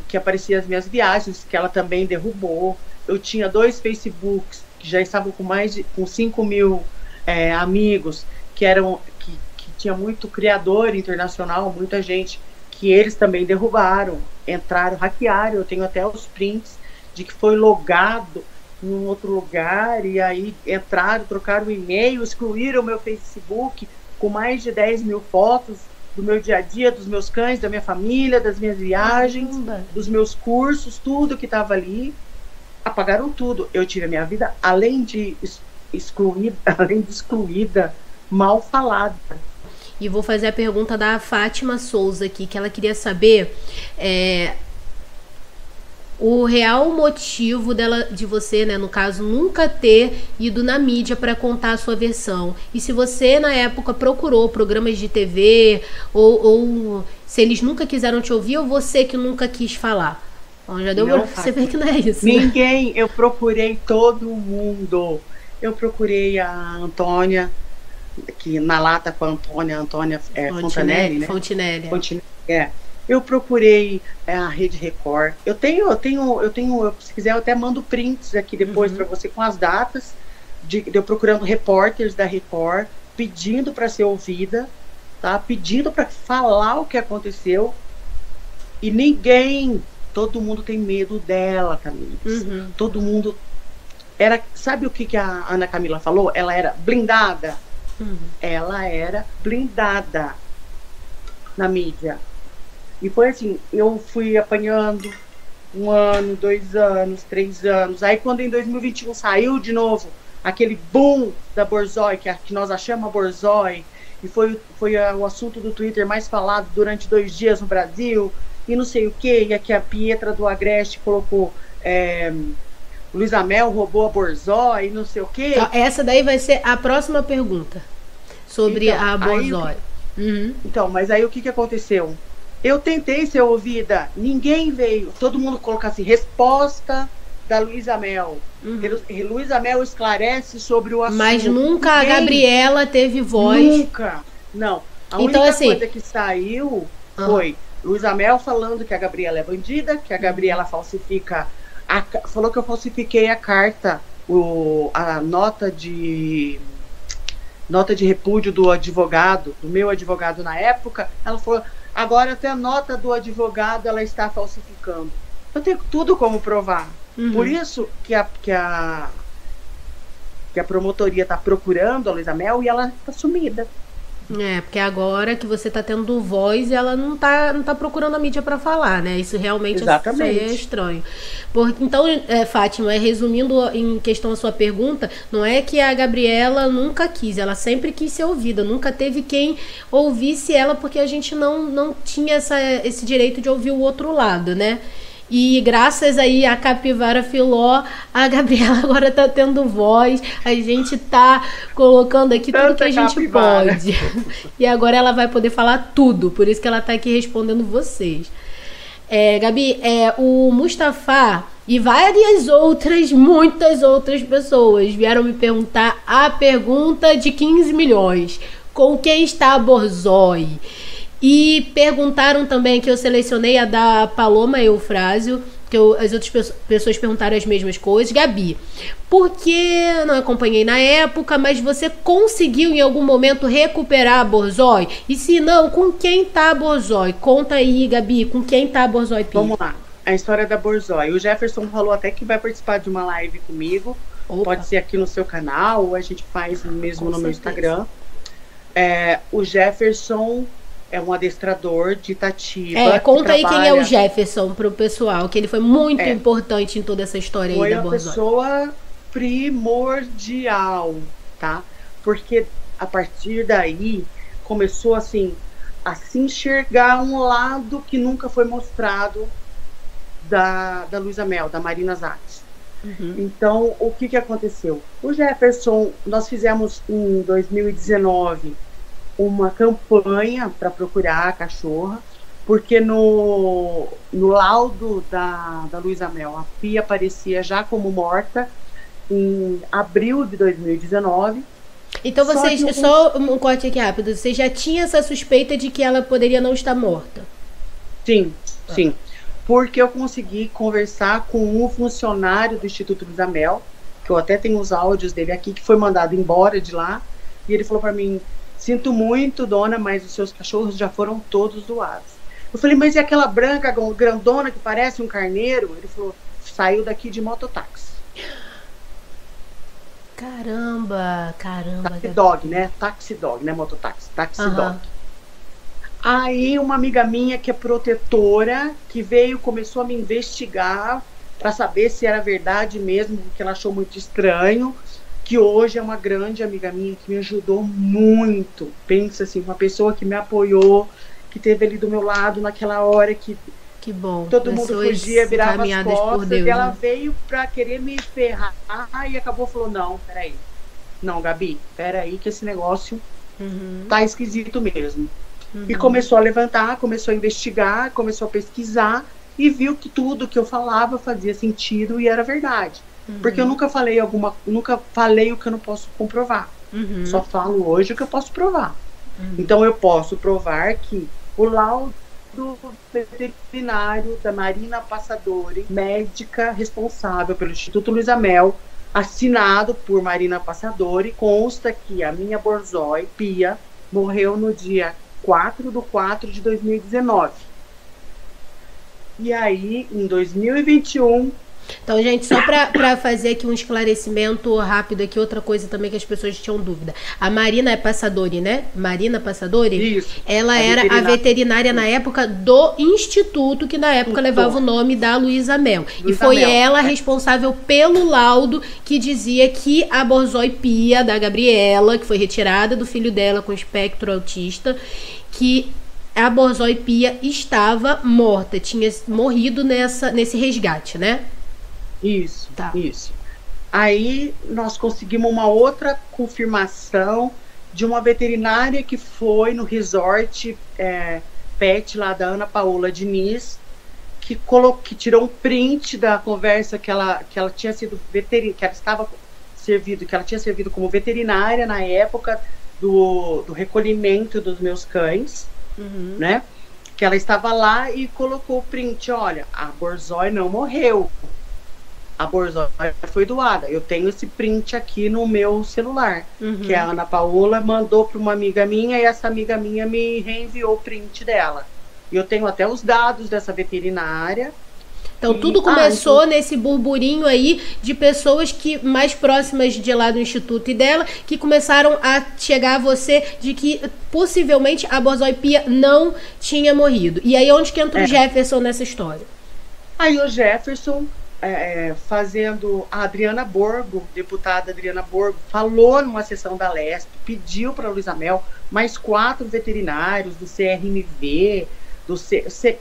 que aparecia as minhas viagens, que ela também derrubou. Eu tinha 2 Facebooks, que já estavam com 5 mil amigos, que tinha muito criador internacional, muita gente, que eles também derrubaram, entraram, hackearam. Eu tenho até os prints de que foi logado num outro lugar, e aí entraram, trocaram o e-mail, excluíram o meu Facebook com mais de 10 mil fotos do meu dia a dia, dos meus cães, da minha família, das minhas viagens, Caramba. dos meus cursos, tudo que estava ali. Apagaram tudo. Eu tive a minha vida, além de excluída, além de excluída, mal falada. E vou fazer a pergunta da Fátima Souza aqui, que ela queria saber o real motivo dela, de você, né, no caso, nunca ter ido na mídia para contar a sua versão. E se você, na época, procurou programas de TV, ou se eles nunca quiseram te ouvir, ou você que nunca quis falar. Bom, já deu pra você ver que não é isso. Ninguém, né? Eu procurei todo mundo. Eu procurei a Antônia, que na lata com a Antônia Fontanelli, né? Fontinelli. Eu procurei a Rede Record. Eu tenho, se quiser, eu até mando prints aqui depois para você com as datas de eu procurando repórteres da Record, pedindo para ser ouvida, tá? Pedindo para falar o que aconteceu. E ninguém, todo mundo tem medo dela, Camila. Todo mundo sabe o que a Ana Camila falou? Ela era blindada. Ela era blindada na mídia. E foi assim, eu fui apanhando 1 ano, 2 anos, 3 anos. Aí quando em 2021 saiu de novo aquele boom da Borzoi, que nós achamos a Borzoi, e foi o assunto do Twitter mais falado durante 2 dias no Brasil, e não sei o que, e aqui a Pietra do Agreste colocou Luísa Mel roubou a Borzoi, e não sei o que. Então, essa daí vai ser a próxima pergunta sobre a Borzoi. Então, mas aí o que aconteceu? Eu tentei ser ouvida, ninguém veio. Todo mundo coloca assim, resposta da Luísa Mel. Luísa Mel esclarece sobre o assunto. Mas nunca a Gabriela teve voz. Nunca, não. A única coisa que saiu foi Luísa Mel falando que a Gabriela é bandida, que a Gabriela falsifica. Falou que eu falsifiquei a carta, a nota de repúdio do advogado, do meu advogado na época. Ela falou, agora até a nota do advogado ela está falsificando. Eu tenho tudo como provar. Por isso que a promotoria está procurando a Luísa Mel e ela está sumida. Porque agora que você está tendo voz, ela não tá procurando a mídia para falar, né? Isso realmente é estranho. Então, Fátima, resumindo em questão a sua pergunta, não é que a Gabriela nunca quis, ela sempre quis ser ouvida, nunca teve quem ouvisse ela, porque a gente não tinha esse direito de ouvir o outro lado, né? E graças aí a Capivara Filó, a Gabriela agora tá tendo voz, a gente tá colocando aqui tudo que a gente pode. E agora ela vai poder falar tudo, por isso que ela tá aqui respondendo vocês. Gabi, o Mustafa e muitas outras pessoas vieram me perguntar a pergunta de 15 milhões. Com quem está a Borzoi? E perguntaram também, que eu selecionei a da Paloma Eufrásio, que as outras pessoas perguntaram as mesmas coisas. Gabi, porque não acompanhei na época, mas você conseguiu em algum momento recuperar a Borzoi? E se não, com quem tá a Borzoi? Conta aí, Gabi, com quem tá a Borzoi? Vamos lá, a história da Borzoi. O Jefferson falou até que vai participar de uma live comigo. Opa. Pode ser aqui no seu canal, ou a gente faz mesmo no meu Instagram. O Jefferson é um adestrador de Itatiba. Conta aí quem é o Jefferson pro pessoal, que ele foi muito importante em toda essa história aí da Borzoi. Foi uma pessoa primordial, tá? Porque a partir daí começou assim a se enxergar um lado que nunca foi mostrado da Luísa Mel, da Marina Zax. Então, o que aconteceu? O Jefferson, nós fizemos em 2019 uma campanha para procurar a cachorra, porque no laudo da Luísa Mel, a Pia aparecia já como morta em abril de 2019. Então vocês, só um corte aqui rápido, você já tinha essa suspeita de que ela poderia não estar morta? Sim, sim. Porque eu consegui conversar com um funcionário do Instituto Luísa Mel, que eu até tenho os áudios dele aqui, que foi mandado embora de lá, e ele falou para mim, sinto muito, dona, mas os seus cachorros já foram todos doados. Eu falei, mas e aquela branca grandona que parece um carneiro? Ele falou, saiu daqui de mototáxi. Caramba, caramba, Taxi Gabi. dog, né? Taxi dog, né? Mototáxi, taxi dog. Aham. Aí uma amiga minha que é protetora, que veio, começou a me investigar para saber se era verdade mesmo, porque ela achou muito estranho, que hoje é uma grande amiga minha que me ajudou muito. Pensa assim, uma pessoa que me apoiou, que esteve ali do meu lado naquela hora que Que bom. todo mundo fugia, Pessoas virava as encaminhadas por costas, e Deus, ela né? veio para querer me ferrar e acabou falou: "Não, peraí. Não, Gabi, peraí que esse negócio Uhum, tá esquisito mesmo". E uhum, começou a levantar, começou a investigar, começou a pesquisar e viu que tudo que eu falava fazia sentido e era verdade. Porque eu uhum, nunca falei o que eu não posso comprovar. Só uhum, falo hoje o que eu posso provar. uhum. Então eu posso provar que o laudo veterinário da Marina Passadori, médica responsável pelo Instituto Luiz Amel, assinado por Marina Passadori, consta que a minha Borzoi, Pia, morreu no dia 4/4 de 2019. E aí, em 2021, Então, gente, só para fazer aqui um esclarecimento rápido aqui, outra coisa também que as pessoas tinham dúvida. A Marina é Passadori, né? Marina Passadori, isso, ela a era a veterinária veterinária na época do instituto, que na época levava o nome da Luísa Mel. E Luiz foi Amel. ela É, responsável pelo laudo que dizia que a Borzoi Pia, da Gabriela, que foi retirada do filho dela com espectro autista, que a Borzoi Pia estava morta, tinha morrido nesse resgate, né? isso, Tá. isso. Aí nós conseguimos uma outra confirmação de uma veterinária que foi no resort pet lá da Ana Paola Diniz, que tirou um print da conversa que ela tinha sido que ela estava servido, que ela tinha servido como veterinária na época do recolhimento dos meus cães, Uhum. né? Que ela estava lá e colocou o print, olha, a Borzoi não morreu, a Borzoi foi doada. Eu tenho esse print aqui no meu celular, que a Uhum. Ana Paola mandou para uma amiga minha e essa amiga minha me reenviou o print dela. E eu tenho até os dados dessa veterinária. Então tudo Então, começou nesse burburinho aí de pessoas que mais próximas de lá do instituto e dela que começaram a chegar a você de que possivelmente a Borzoi Pia não tinha morrido. E aí onde que entra o é. Jefferson nessa história? Aí o Jefferson, fazendo a Adriana Borgo, deputada Adriana Borgo, falou numa sessão da Lesp, pediu para a Luísa Mel mais 4 veterinários do CRMV,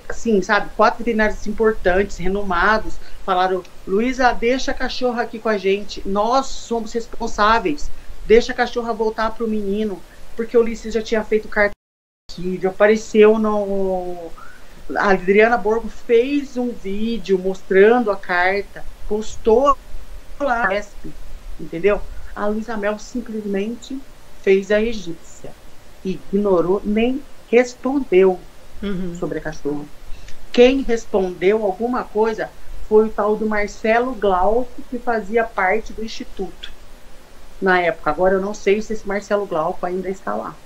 assim, sabe, 4 veterinários importantes, renomados, falaram: Luísa, deixa a cachorra aqui com a gente, nós somos responsáveis, deixa a cachorra voltar para o menino, porque o Ulisses já tinha feito carta arquivo, apareceu no... A Adriana Borgo fez um vídeo mostrando a carta, postou lá na ESP, entendeu? A Luísa Mel simplesmente fez a egípcia, ignorou, nem respondeu Uhum. sobre a cachorra. Quem respondeu alguma coisa foi o tal do Marcelo Glauco, que fazia parte do instituto na época. Agora eu não sei se esse Marcelo Glauco ainda está lá.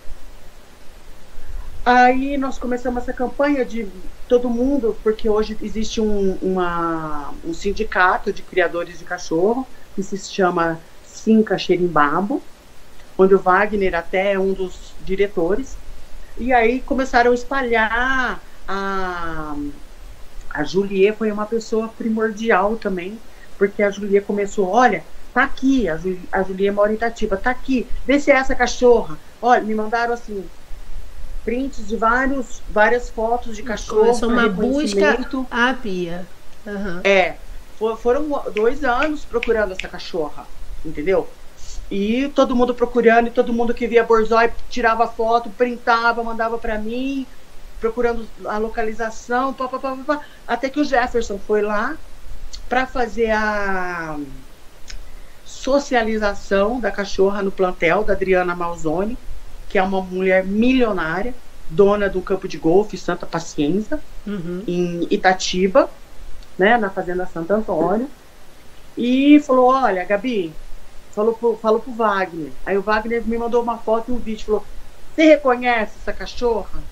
Aí nós começamos essa campanha de todo mundo, porque hoje existe um sindicato de criadores de cachorro, que se chama Sinca Xerimbabo, onde o Wagner até é um dos diretores. E aí começaram a espalhar. A Julie foi uma pessoa primordial também, porque a Julie começou: olha, tá aqui, a Julie mora em Itatiba, tá aqui, vê se é essa cachorra. Olha, me mandaram assim, prints de várias fotos de cachorro Começou para uma busca reconhecimento. à Pia. Uhum. Foram 2 anos procurando essa cachorra, entendeu? E todo mundo procurando, e todo mundo que via Borzoi tirava foto, printava, mandava para mim, procurando a localização, pá, pá, pá, pá, até que o Jefferson foi lá para fazer a socialização da cachorra no plantel da Adriana Malzone, que é uma mulher milionária, dona do campo de golfe Santa Paciência, Uhum. em Itatiba, né, na Fazenda Santo Antônio, e falou: olha, Gabi, falou pro Wagner. Aí o Wagner me mandou uma foto e um vídeo, falou: você reconhece essa cachorra?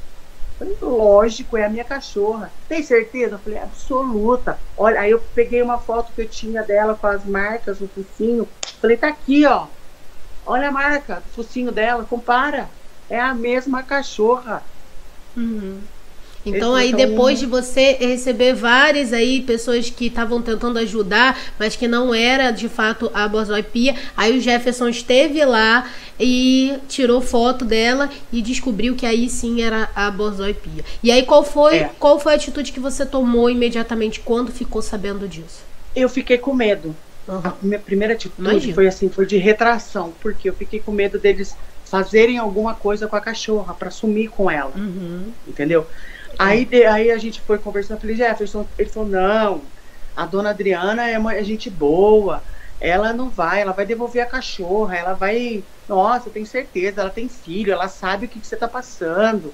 Falei, lógico, é a minha cachorra. Tem certeza? Eu falei, absoluta. Olha, aí eu peguei uma foto que eu tinha dela com as marcas no focinho. Falei, tá aqui, ó. Olha a marca do focinho dela, compara. É a mesma cachorra. Uhum. Ele Então falou, aí então, depois de você receber várias aí pessoas que estavam tentando ajudar, mas que não era de fato a Borzoi Pia, aí o Jefferson esteve lá e tirou foto dela e descobriu que aí sim era a Borzoi Pia. E aí qual foi a atitude que você tomou imediatamente quando ficou sabendo disso? eu fiquei com medo. Uhum. A minha primeira atitude Imagino. foi assim, foi de retração, porque eu fiquei com medo deles fazerem alguma coisa com a cachorra para sumir com ela, entendeu? Aí a gente foi conversando, eu falei, Jefferson, ele falou, não, a dona Adriana é gente boa, ela não vai, ela vai devolver a cachorra, ela vai, nossa, eu tenho certeza, ela tem filho, ela sabe o que você tá passando.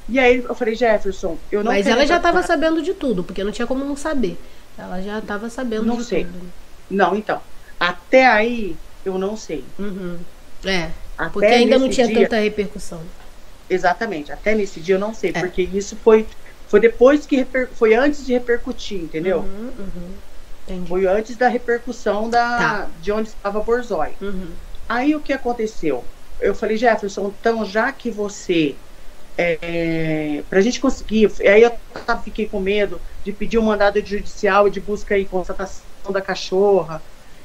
E aí eu falei, Jefferson, eu não Mas quero ela já entrar- estava sabendo de tudo, porque não tinha como não saber. Ela já estava sabendo Não de sei. tudo. Não, então, até aí eu não sei. É, Até porque ainda não nesse tinha dia, tanta repercussão. exatamente, até nesse dia eu não sei, É. porque isso foi depois que foi antes de repercutir, entendeu? Entendi. Foi antes da repercussão Tá. de onde estava a Borzoi. Aí o que aconteceu? Eu falei, Jefferson, então já que você pra gente conseguir, aí eu fiquei com medo de pedir um mandado judicial de busca e constatação da cachorra,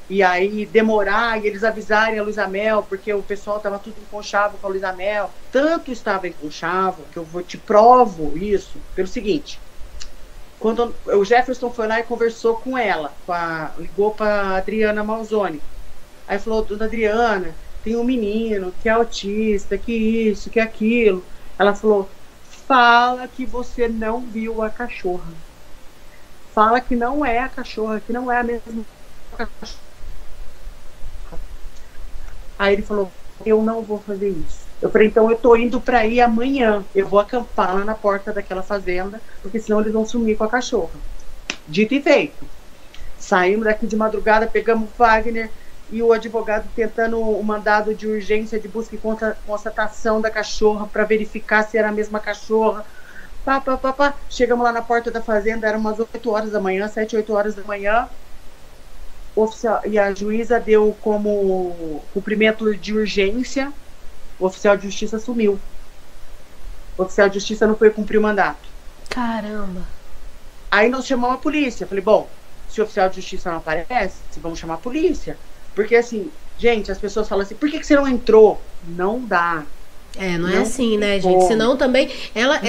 e aí demorar e eles avisarem a Luísa Mel, porque o pessoal estava tudo em conchavo com a Luísa Mel. Tanto estava em conchavo que te provo isso pelo seguinte: quando o Jefferson foi lá e conversou com ela, ligou para Adriana Malzone. Aí falou, dona Adriana, tem um menino que é autista, que isso, que aquilo. Ela falou, fala que você não viu a cachorra. Fala que não é a cachorra, que não é a mesma cachorra. Aí ele falou, eu não vou fazer isso. Eu falei, então eu tô indo para ir amanhã. Eu vou acampar lá na porta daquela fazenda, porque senão eles vão sumir com a cachorra. Dito e feito. Saímos daqui de madrugada, pegamos o Wagner e o advogado tentando o mandado de urgência de busca e constatação da cachorra para verificar se era a mesma cachorra. Chegamos lá na porta da fazenda, eram umas 8 horas da manhã, 7, 8 horas da manhã. E a juíza deu como cumprimento de urgência, o oficial de justiça sumiu. O oficial de justiça não foi cumprir o mandato. Caramba. Aí nós chamamos a polícia. Falei, bom, se o oficial de justiça não aparece, vamos chamar a polícia. Porque assim, gente, as pessoas falam assim, por que você não entrou? Não dá. Não é assim, né, gente? Como. Senão também, ela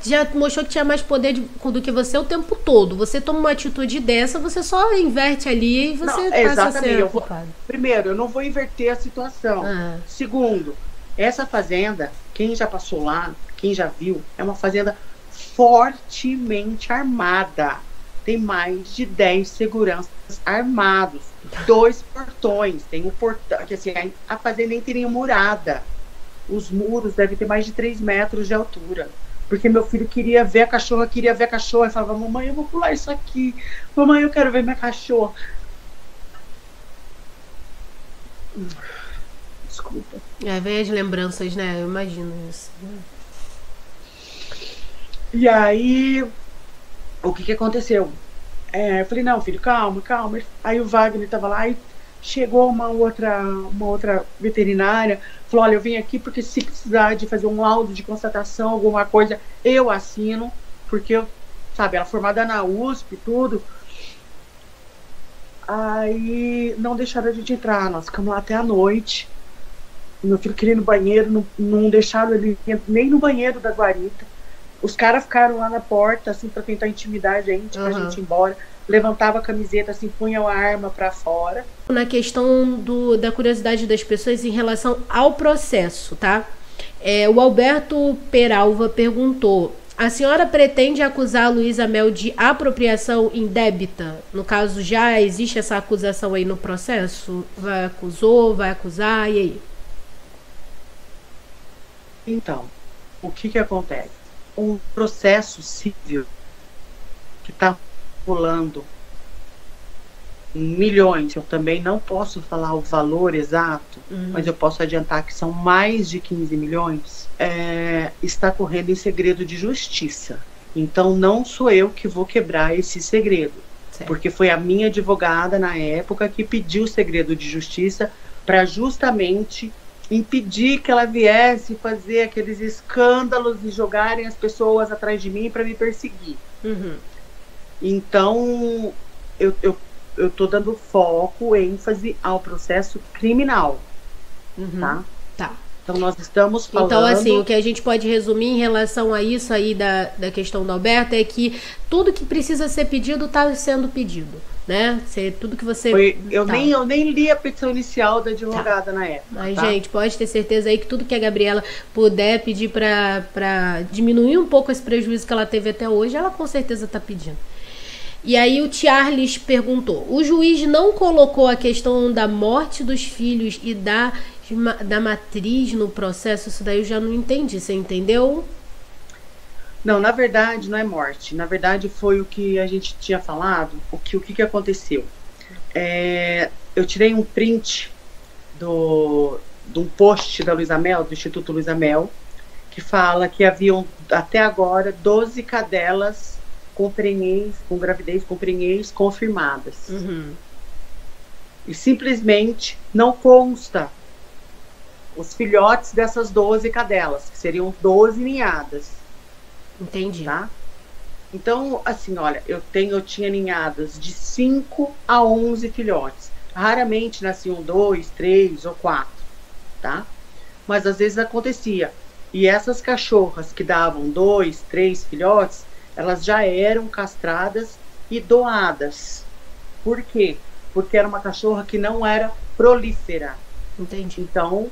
já mostrou que tinha mais poder do que você o tempo todo. Você toma uma atitude dessa, você só inverte ali e você passa a ser culpado. Primeiro, eu não vou inverter a situação. Segundo, essa fazenda, quem já passou lá, quem já viu, é uma fazenda fortemente armada. Tem mais de 10 seguranças armados. 2 portões. Tem um portão, que assim, a fazenda nem teria murada. Os muros devem ter mais de 3 metros de altura. Porque meu filho queria ver a cachorra. E falava, mamãe, eu vou pular isso aqui. Mamãe, eu quero ver minha cachorra. Desculpa. Vem as lembranças, né? Eu imagino isso. E aí, o que aconteceu? Eu falei, não, filho, calma. Aí o Wagner tava lá e chegou uma outra veterinária, falou, olha, eu vim aqui porque se precisar de fazer um laudo de constatação, alguma coisa, eu assino, porque eu, sabe, ela é formada na USP e tudo. Aí não deixaram a gente entrar, nós ficamos lá até a noite. Meu filho queria ir no banheiro, não deixaram ele nem no banheiro da guarita. Os caras ficaram lá na porta, assim, pra tentar intimidar a gente, pra gente ir embora. Levantava a camiseta, assim, punha a arma pra fora. Na questão da curiosidade das pessoas em relação ao processo, tá? O Alberto Peralva perguntou, a senhora pretende acusar a Luísa Mel de apropriação indébita? No caso, já existe essa acusação aí no processo? Vai acusar, e aí? Então, o que acontece? Um processo civil que está rolando milhões. Eu também não posso falar o valor exato, mas eu posso adiantar que são mais de 15 milhões, está correndo em segredo de justiça. Então não sou eu que vou quebrar esse segredo, certo, porque foi a minha advogada na época que pediu o segredo de justiça para justamente impedir que ela viesse fazer aqueles escândalos e jogarem as pessoas atrás de mim para me perseguir. Então eu estou dando foco, ênfase ao processo criminal, tá? Tá. Então nós estamos falando... Então, assim, o que a gente pode resumir em relação a isso aí da questão da Alberta é que tudo que precisa ser pedido está sendo pedido, né? Tudo que você... Eu nem li a petição inicial da advogada na época. Mas, gente, pode ter certeza aí que tudo que a Gabriela puder pedir para diminuir um pouco esse prejuízo que ela teve até hoje, ela com certeza está pedindo. E aí o Charles perguntou, o juiz não colocou a questão da morte dos filhos e da matriz no processo? Isso daí eu já não entendi, você entendeu? Não, na verdade não é morte, na verdade foi o que a gente tinha falado, o que aconteceu. Eu tirei um print de um post da Luísa Mel, do Instituto Luísa Mel, que fala que haviam até agora 12 cadelas com gravidez com prenhez confirmadas. E simplesmente não consta os filhotes dessas 12 cadelas, que seriam 12 ninhadas. Entendi. Tá? Então, assim, olha, eu tinha ninhadas de 5 a 11 filhotes. Raramente nasciam 2, 3 ou 4, tá? Mas às vezes acontecia. E essas cachorras que davam 2, 3 filhotes, elas já eram castradas e doadas. Por quê? Porque era uma cachorra que não era prolífera. Entendi. Então,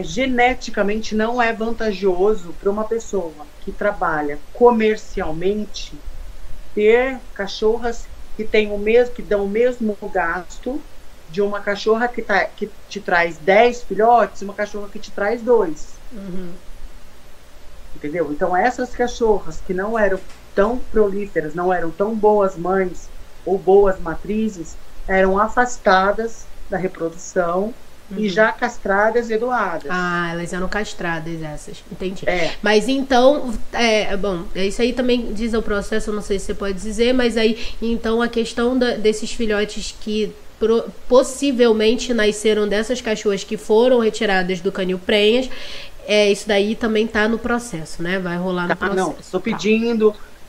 geneticamente não é vantajoso para uma pessoa que trabalha comercialmente ter cachorras que dão o mesmo gasto de uma cachorra que te traz 10 filhotes e uma cachorra que te traz 2. Entendeu? Então essas cachorras que não eram tão prolíferas, não eram tão boas mães ou boas matrizes, eram afastadas da reprodução e já castradas e doadas. Ah, elas eram castradas essas, entendi. Mas então, bom, isso aí também diz o processo, eu não sei se você pode dizer, mas aí, então a questão desses filhotes que possivelmente nasceram dessas cachorras que foram retiradas do canil prenhas, isso daí também tá no processo, né? Vai rolar no processo. Não,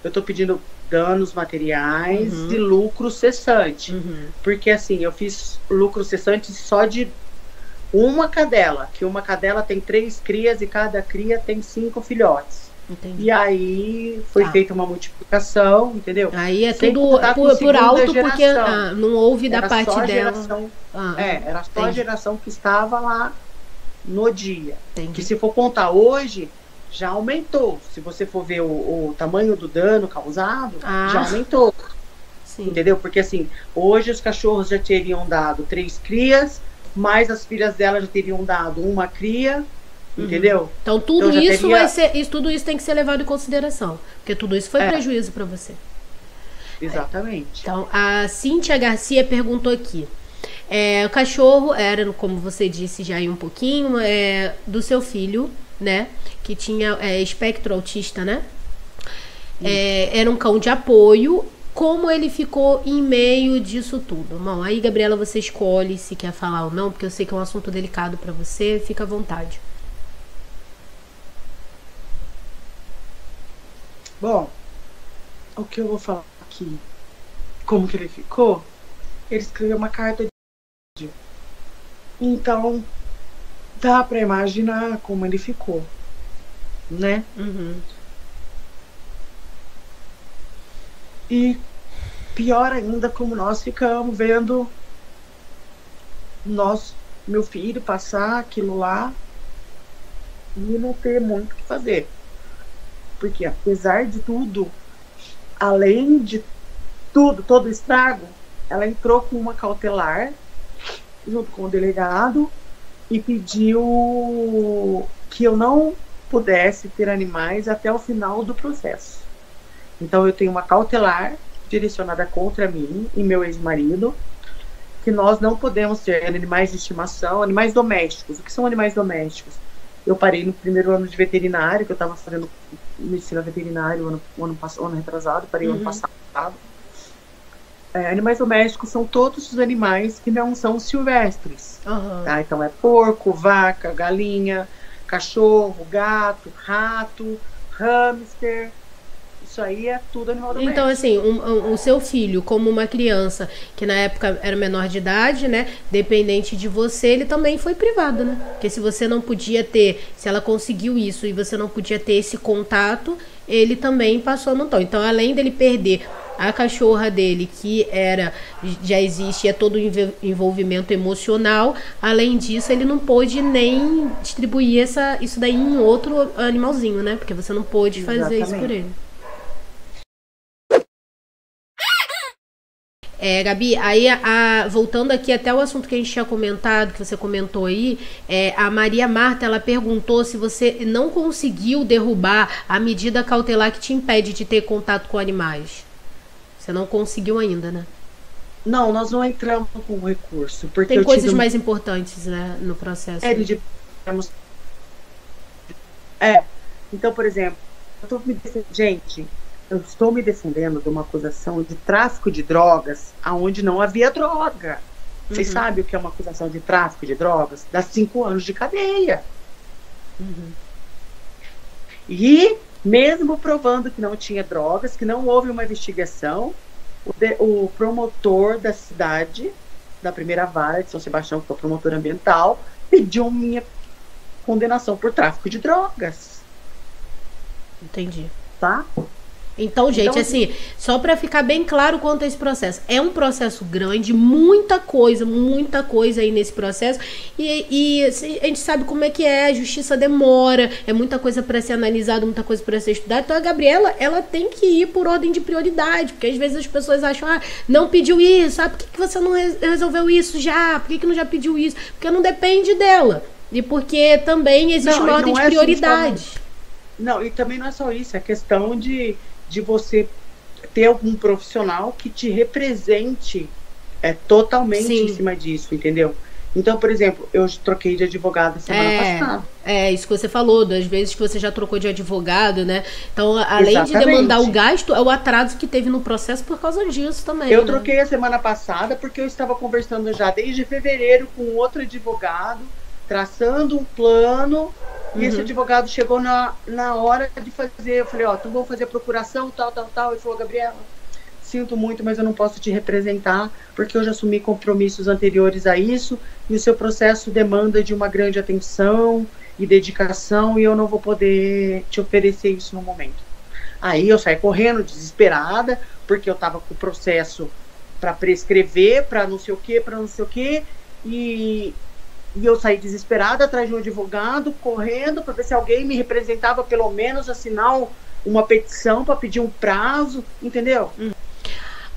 eu tô pedindo danos materiais e lucro cessante. Porque assim, eu fiz lucro cessante só de uma cadela, que uma cadela tem 3 crias e cada cria tem 5 filhotes. Entendi. E aí foi feita uma multiplicação, entendeu? Aí é tudo por alto, geração, porque não houve da parte dela. Era só a geração que estava lá no dia. Entendi. Que se for contar hoje, já aumentou. Se você for ver o tamanho do dano causado, já aumentou. Sim. Entendeu? Porque assim, hoje os cachorros já teriam dado 3 crias, mais as filhas dela já teriam dado uma cria, entendeu? Então tudo isso tudo isso tem que ser levado em consideração, porque tudo isso foi prejuízo para você. Exatamente. Então a Cíntia Garcia perguntou aqui, o cachorro era, como você disse já aí um pouquinho, do seu filho, né, que tinha espectro autista, né? Era um cão de apoio. Como ele ficou em meio disso tudo? Bom, aí, Gabriela, você escolhe se quer falar ou não, porque eu sei que é um assunto delicado para você, fica à vontade. Bom, o que eu vou falar aqui, como que ele ficou? Ele escreveu uma carta de... Então, dá para imaginar como ele ficou, né? E pior ainda, como nós ficamos vendo meu filho passar aquilo lá e não ter muito o que fazer. Porque apesar de tudo, além de tudo, todo o estrago, ela entrou com uma cautelar junto com o delegado e pediu que eu não pudesse ter animais até o final do processo. Então eu tenho uma cautelar direcionada contra mim e meu ex-marido que nós não podemos ter animais de estimação, animais domésticos. O que são animais domésticos? Eu parei no primeiro ano de veterinário, que eu estava fazendo medicina veterinária o ano retrasado, parei o ano passado. Animais domésticos são todos os animais que não são silvestres. Tá? Então é porco, vaca, galinha, cachorro, gato, rato, hamster. Isso aí é tudo animal doméstico. Então, assim, o seu filho, como uma criança que na época era menor de idade, né? Dependente de você, ele também foi privado, né? Porque se você não podia ter, se ela conseguiu isso e você não podia ter esse contato, ele também passou a não ter. Então, além dele perder a cachorra dele, que já existe, é todo o envolvimento emocional, além disso, ele não pôde nem distribuir isso daí em outro animalzinho, né? Porque você não pôde fazer isso por ele. Gabi, aí voltando aqui até o assunto que a gente tinha comentado, que você comentou aí, a Maria Marta, ela perguntou se você não conseguiu derrubar a medida cautelar que te impede de ter contato com animais. Você não conseguiu ainda, né? Não, nós não entramos com o recurso. Porque tem coisas mais importantes, né, no processo. Então, por exemplo, eu estou me defendendo de uma acusação de tráfico de drogas aonde não havia droga. Vocês sabem o que é uma acusação de tráfico de drogas? Dá 5 anos de cadeia. E, mesmo provando que não tinha drogas, que não houve uma investigação, o promotor da cidade, da primeira vara de São Sebastião, que foi o promotor ambiental, pediu minha condenação por tráfico de drogas. Entendi. Tá? Então, gente, assim, só para ficar bem claro quanto a esse processo, é um processo grande, muita coisa aí nesse processo, e a gente sabe como é que a justiça demora, é muita coisa para ser analisada, muita coisa para ser estudada. Então a Gabriela, ela tem que ir por ordem de prioridade, porque às vezes as pessoas acham, não pediu isso, por que você não resolveu isso já, por que não já pediu isso? Porque não depende dela, e porque também existe uma ordem de prioridade. Não, e também não é só isso, é questão de você ter algum profissional que te represente totalmente em cima disso, entendeu? Então, por exemplo, eu troquei de advogado semana passada. Isso que você falou, das vezes que você já trocou de advogado, né? Então, além de demandar o gasto, é o atraso que teve no processo por causa disso também. Eu troquei a semana passada porque eu estava conversando já desde fevereiro com outro advogado, traçando um plano. E esse advogado chegou na hora de fazer. Eu falei, então vamos fazer a procuração, tal. Ele falou, Gabriela, sinto muito, mas eu não posso te representar, porque eu já assumi compromissos anteriores a isso, e o seu processo demanda de uma grande atenção e dedicação, e eu não vou poder te oferecer isso no momento. Aí eu saí correndo, desesperada, porque eu estava com o processo para prescrever, para não sei o quê, e eu saí desesperada atrás de um advogado, correndo para ver se alguém me representava, pelo menos assinar uma petição para pedir um prazo, entendeu?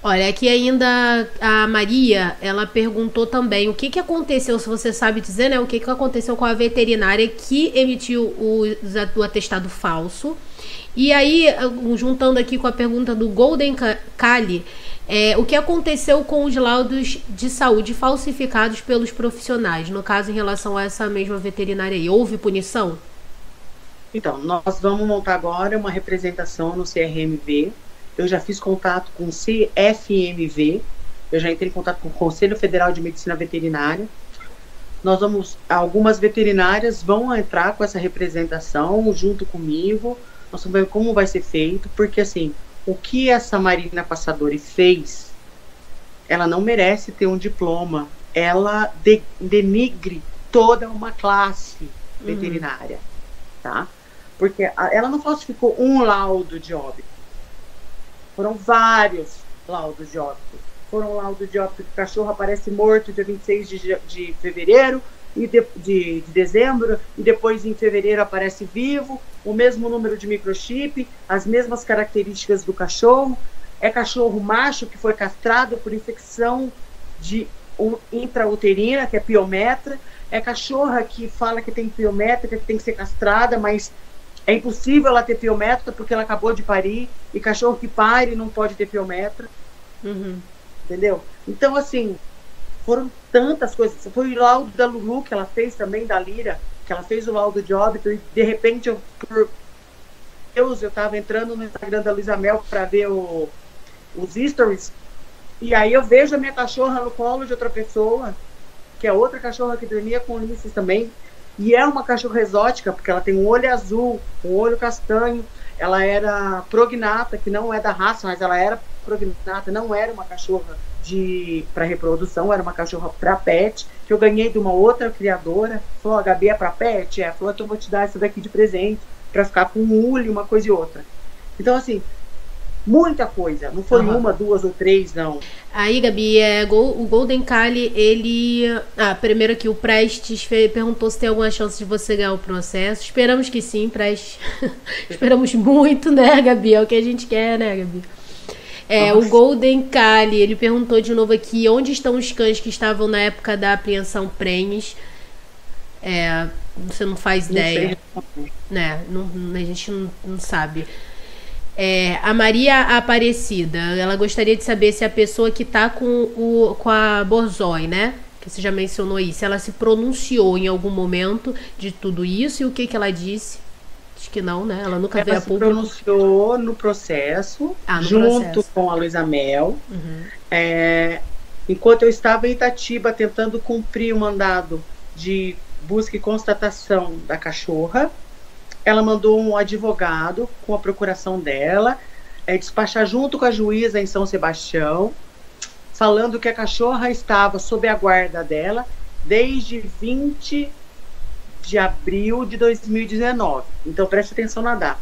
Olha, aqui ainda a Maria, ela perguntou também o que aconteceu, se você sabe dizer, né? O que aconteceu com a veterinária que emitiu o atestado falso. E aí, juntando aqui com a pergunta do Golden Kali, o que aconteceu com os laudos de saúde falsificados pelos profissionais, no caso em relação a essa mesma veterinária aí, houve punição? Então, nós vamos montar agora uma representação no CRMV, eu já fiz contato com o CFMV, eu já entrei em contato com o Conselho Federal de Medicina Veterinária, algumas veterinárias vão entrar com essa representação junto comigo, nós vamos ver como vai ser feito, porque assim, o que essa Marina Passadori fez, ela não merece ter um diploma. Ela denigre toda uma classe veterinária, tá? Porque ela não falsificou um laudo de óbito. Foram vários laudos de óbito. Foram laudos de óbito que o cachorro aparece morto dia 26 de fevereiro, e de dezembro, e depois em fevereiro aparece vivo, o mesmo número de microchip, as mesmas características do cachorro. É cachorro macho que foi castrado por infecção intrauterina, que é piometra. É cachorra que fala que tem piométrica, que tem que ser castrada, mas é impossível ela ter piometra porque ela acabou de parir, e cachorro que pare não pode ter piometra. Entendeu? Então, assim, Foram tantas coisas. Foi o laudo da Lulu que ela fez também, da Lira, que ela fez o laudo de óbito e de repente, por Deus, eu estava entrando no Instagram da Luísa Mel para ver os stories, e aí eu vejo a minha cachorra no colo de outra pessoa, que é outra cachorra que dormia com Ulisses também, e é uma cachorra exótica, porque ela tem um olho azul, um olho castanho, ela era prognata, que não é da raça, mas ela era prognata, não era uma cachorra para reprodução, era uma cachorra para pet, que eu ganhei de uma outra criadora. Falou, a Gabi é para pet? É, falou, então eu vou te dar essa daqui de presente, para ficar com um ulho, uma coisa e outra. Então, assim, muita coisa, não foi uma, duas ou três, não. Aí, Gabi, o Golden Cali, ele... primeiro aqui, o Prestes perguntou se tem alguma chance de você ganhar o processo. Esperamos que sim, Prestes. Esperamos muito, né, Gabi? É o que a gente quer, né, Gabi? O Golden Cali, ele perguntou de novo aqui, onde estão os cães que estavam na época da apreensão prenhes? Você não faz ideia, né? A gente não sabe. A Maria Aparecida, ela gostaria de saber se a pessoa que tá com a Borzoi, né? Que você já mencionou aí, se ela se pronunciou em algum momento de tudo isso e o que ela disse. Acho que não, né? Ela nunca veio a público. Ela se pronunciou no processo, junto com a Luísa Mel. Enquanto eu estava em Itatiba tentando cumprir o mandado de busca e constatação da cachorra, ela mandou um advogado com a procuração dela despachar junto com a juíza em São Sebastião, falando que a cachorra estava sob a guarda dela desde 20 de abril de 2019. Então, preste atenção na data.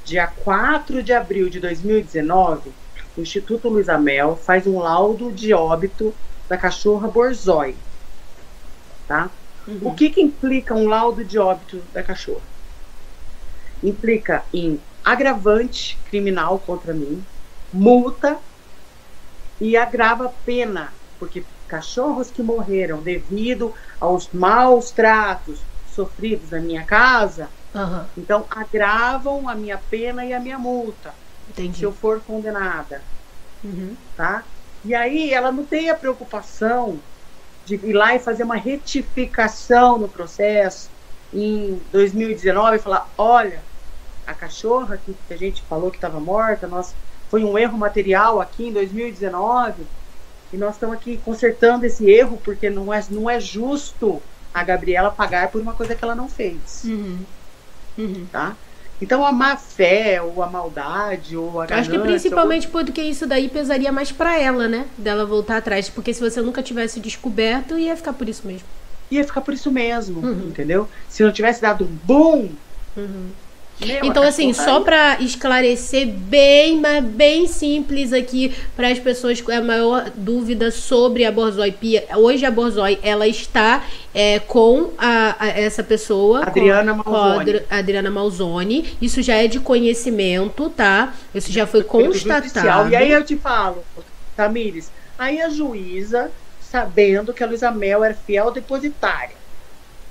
Dia 4 de abril de 2019, o Instituto Luísa Mel faz um laudo de óbito da cachorra Borzoi. Tá? O que implica um laudo de óbito da cachorra? Implica em agravante criminal contra mim, multa e agrava a pena, porque cachorros que morreram devido aos maus tratos sofridos na minha casa, então agravam a minha pena e a minha multa. Entendi. Se eu for condenada. Tá? E aí ela não tem a preocupação de ir lá e fazer uma retificação no processo em 2019 e falar, olha, a cachorra que a gente falou que estava morta, foi um erro material aqui em 2019 e nós estamos aqui consertando esse erro porque não é justo a Gabriela pagar por uma coisa que ela não fez. Tá? Então a má fé, ou a maldade, ou a ganância... Acho que principalmente porque isso daí pesaria mais pra ela, né? Dela voltar atrás. Porque se você nunca tivesse descoberto, ia ficar por isso mesmo. Ia ficar por isso mesmo, entendeu? Se não tivesse dado um boom... Então, assim, só para esclarecer bem simples aqui para as pessoas com a maior dúvida sobre a Borzoi Pia. Hoje a Borzoi, ela está com essa pessoa, Adriana Malzoni. Isso já é de conhecimento, tá? Isso já foi constatado. E aí eu te falo, Tamires, aí a juíza, sabendo que a Luísa Mel era fiel depositária,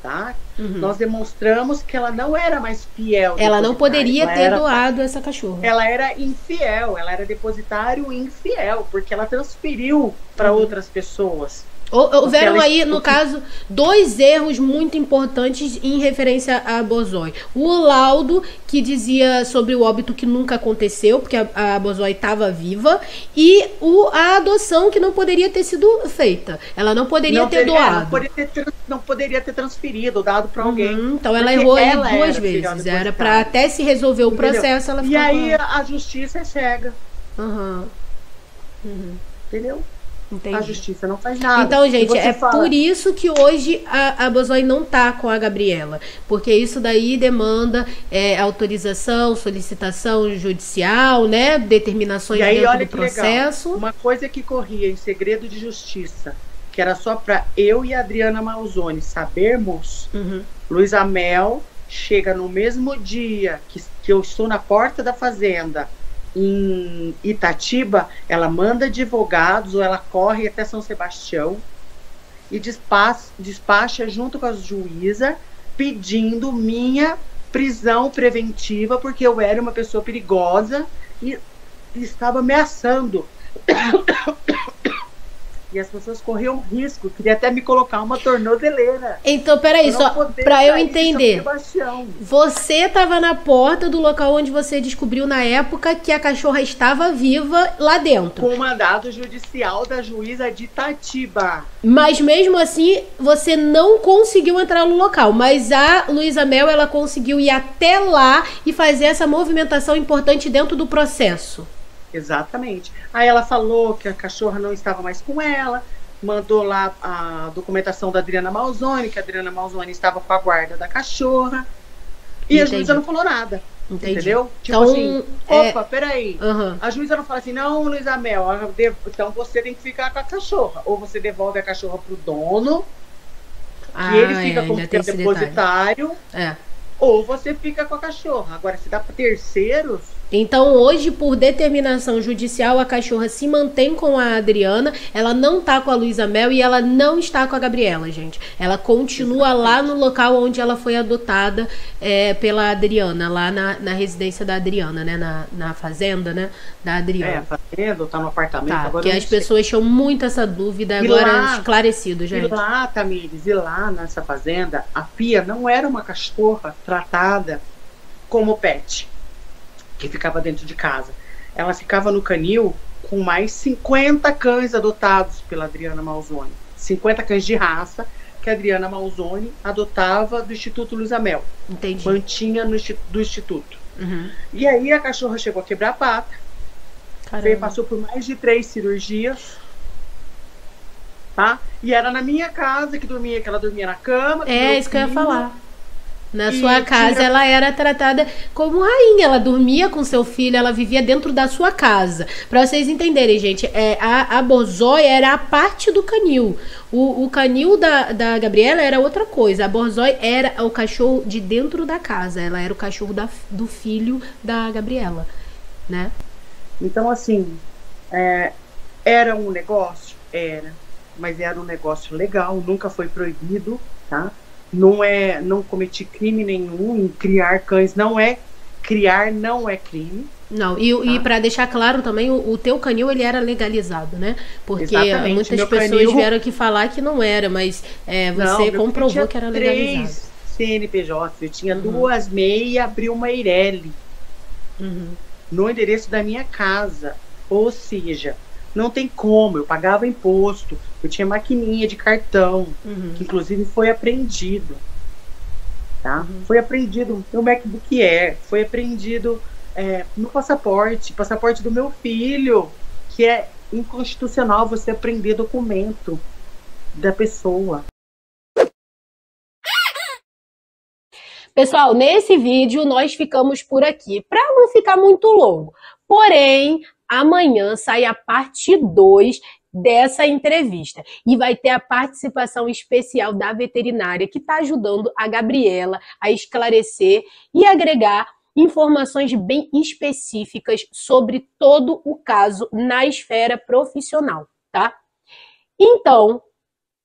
tá? Nós demonstramos que ela não era mais fiel. Ela não poderia ter doado essa cachorra. Ela era infiel, ela era depositário infiel, porque ela transferiu para outras pessoas. Houveram aí, no caso, 2 erros muito importantes em referência a Borzoi. O laudo, que dizia sobre o óbito que nunca aconteceu, porque a Borzoi estava viva, e a adoção que não poderia ter sido feita. Ela não poderia ter doado. Não poderia ter transferido, dado para alguém. Então ela errou aí 2 vezes. Era para até se resolver o processo, ela ficou. E aí a justiça é cega. Entendeu? Entendi. A justiça não faz nada. Então, gente, por isso que hoje a Borzoi não tá com a Gabriela. Porque isso daí demanda autorização, solicitação judicial, né? Determinações dentro do processo. Legal. Uma coisa que corria em segredo de justiça, que era só para eu e a Adriana Malzoni sabermos, Luísa Mel chega no mesmo dia que eu estou na porta da fazenda, em Itatiba, ela manda advogados ou ela corre até São Sebastião e despacha junto com a juíza pedindo minha prisão preventiva porque eu era uma pessoa perigosa e estava ameaçando. E e as pessoas corriam risco, queria até me colocar uma tornozeleira. Então, peraí, só pra eu entender. Você estava na porta do local onde você descobriu na época que a cachorra estava viva lá dentro. Com o mandado judicial da juíza de Itatiba. Mas mesmo assim, você não conseguiu entrar no local. Mas a Luísa Mel, ela conseguiu ir até lá e fazer essa movimentação importante dentro do processo. Exatamente. Aí ela falou que a cachorra não estava mais com ela, mandou lá a documentação da Adriana Malzone, que a Adriana Malzone estava com a guarda da cachorra. E Entendi. A juíza não falou nada. Entendi. Entendeu? Tipo então, assim, opa, peraí. A juíza não fala assim, não, Luísa Mel, então você tem que ficar com a cachorra. Ou você devolve a cachorra pro dono, que ele fica como depositário, ou você fica com a cachorra. Agora, se dá para terceiros... Então, hoje, por determinação judicial, a cachorra se mantém com a Adriana, ela não tá com a Luísa Mel e ela não está com a Gabriela, gente. Ela continua lá no local onde ela foi adotada pela Adriana, lá na residência da Adriana, né? Na fazenda, né? Da Adriana. Fazenda, tá no apartamento. Tá, agora porque as pessoas tinham muito essa dúvida, agora esclarecido, gente. E lá, Tamires, e lá nessa fazenda, a Pia não era uma cachorra tratada como pet, que ficava dentro de casa. Ela ficava no canil com mais 50 cães adotados pela Adriana Malzone. 50 cães de raça que a Adriana Malzone adotava do Instituto Luísa Mel. Entendi. Mantinha do Instituto. E aí a cachorra chegou a quebrar a pata. Passou por mais de 3 cirurgias. Tá? E era na minha casa que ela dormia na cama. Isso que eu ia falar. Na sua casa, ela era tratada como rainha. Ela dormia com seu filho, ela vivia dentro da sua casa. Pra vocês entenderem, gente, a Borzoi era a parte do canil. O canil da Gabriela era outra coisa. A Borzoi era o cachorro de dentro da casa. Ela era o cachorro do filho da Gabriela, né? Então, assim, era um negócio? Era. Mas era um negócio legal, nunca foi proibido, tá? Não cometi crime nenhum em criar cães, criar não é crime. Não, e para deixar claro também, o teu canil, ele era legalizado, né? Porque muitas pessoas vieram aqui falar que não era, mas você comprovou que era legalizado. 3 CNPJ, eu tinha 2 MEI e abri uma Eireli no endereço da minha casa, ou seja, não tem como, eu pagava imposto, eu tinha maquininha de cartão, que inclusive foi apreendido, tá? Foi apreendido no MacBook Air, foi apreendido no passaporte do meu filho, que é inconstitucional você apreender documento da pessoa. Pessoal, nesse vídeo nós ficamos por aqui, para não ficar muito longo. Porém, amanhã sai a parte 2 dessa entrevista. E vai ter a participação especial da veterinária que está ajudando a Gabriela a esclarecer e agregar informações bem específicas sobre todo o caso na esfera profissional, tá? Então,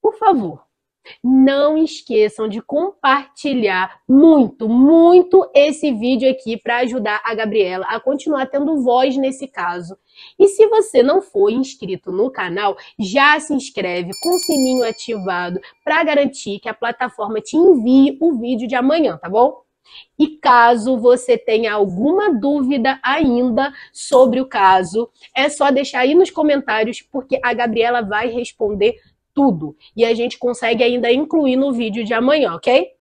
por favor, não esqueçam de compartilhar muito esse vídeo aqui para ajudar a Gabriela a continuar tendo voz nesse caso. E se você não for inscrito no canal, já se inscreve com o sininho ativado para garantir que a plataforma te envie o vídeo de amanhã, tá bom? E caso você tenha alguma dúvida ainda sobre o caso, é só deixar aí nos comentários, porque a Gabriela vai responder tudo. E a gente consegue ainda incluir no vídeo de amanhã, ok?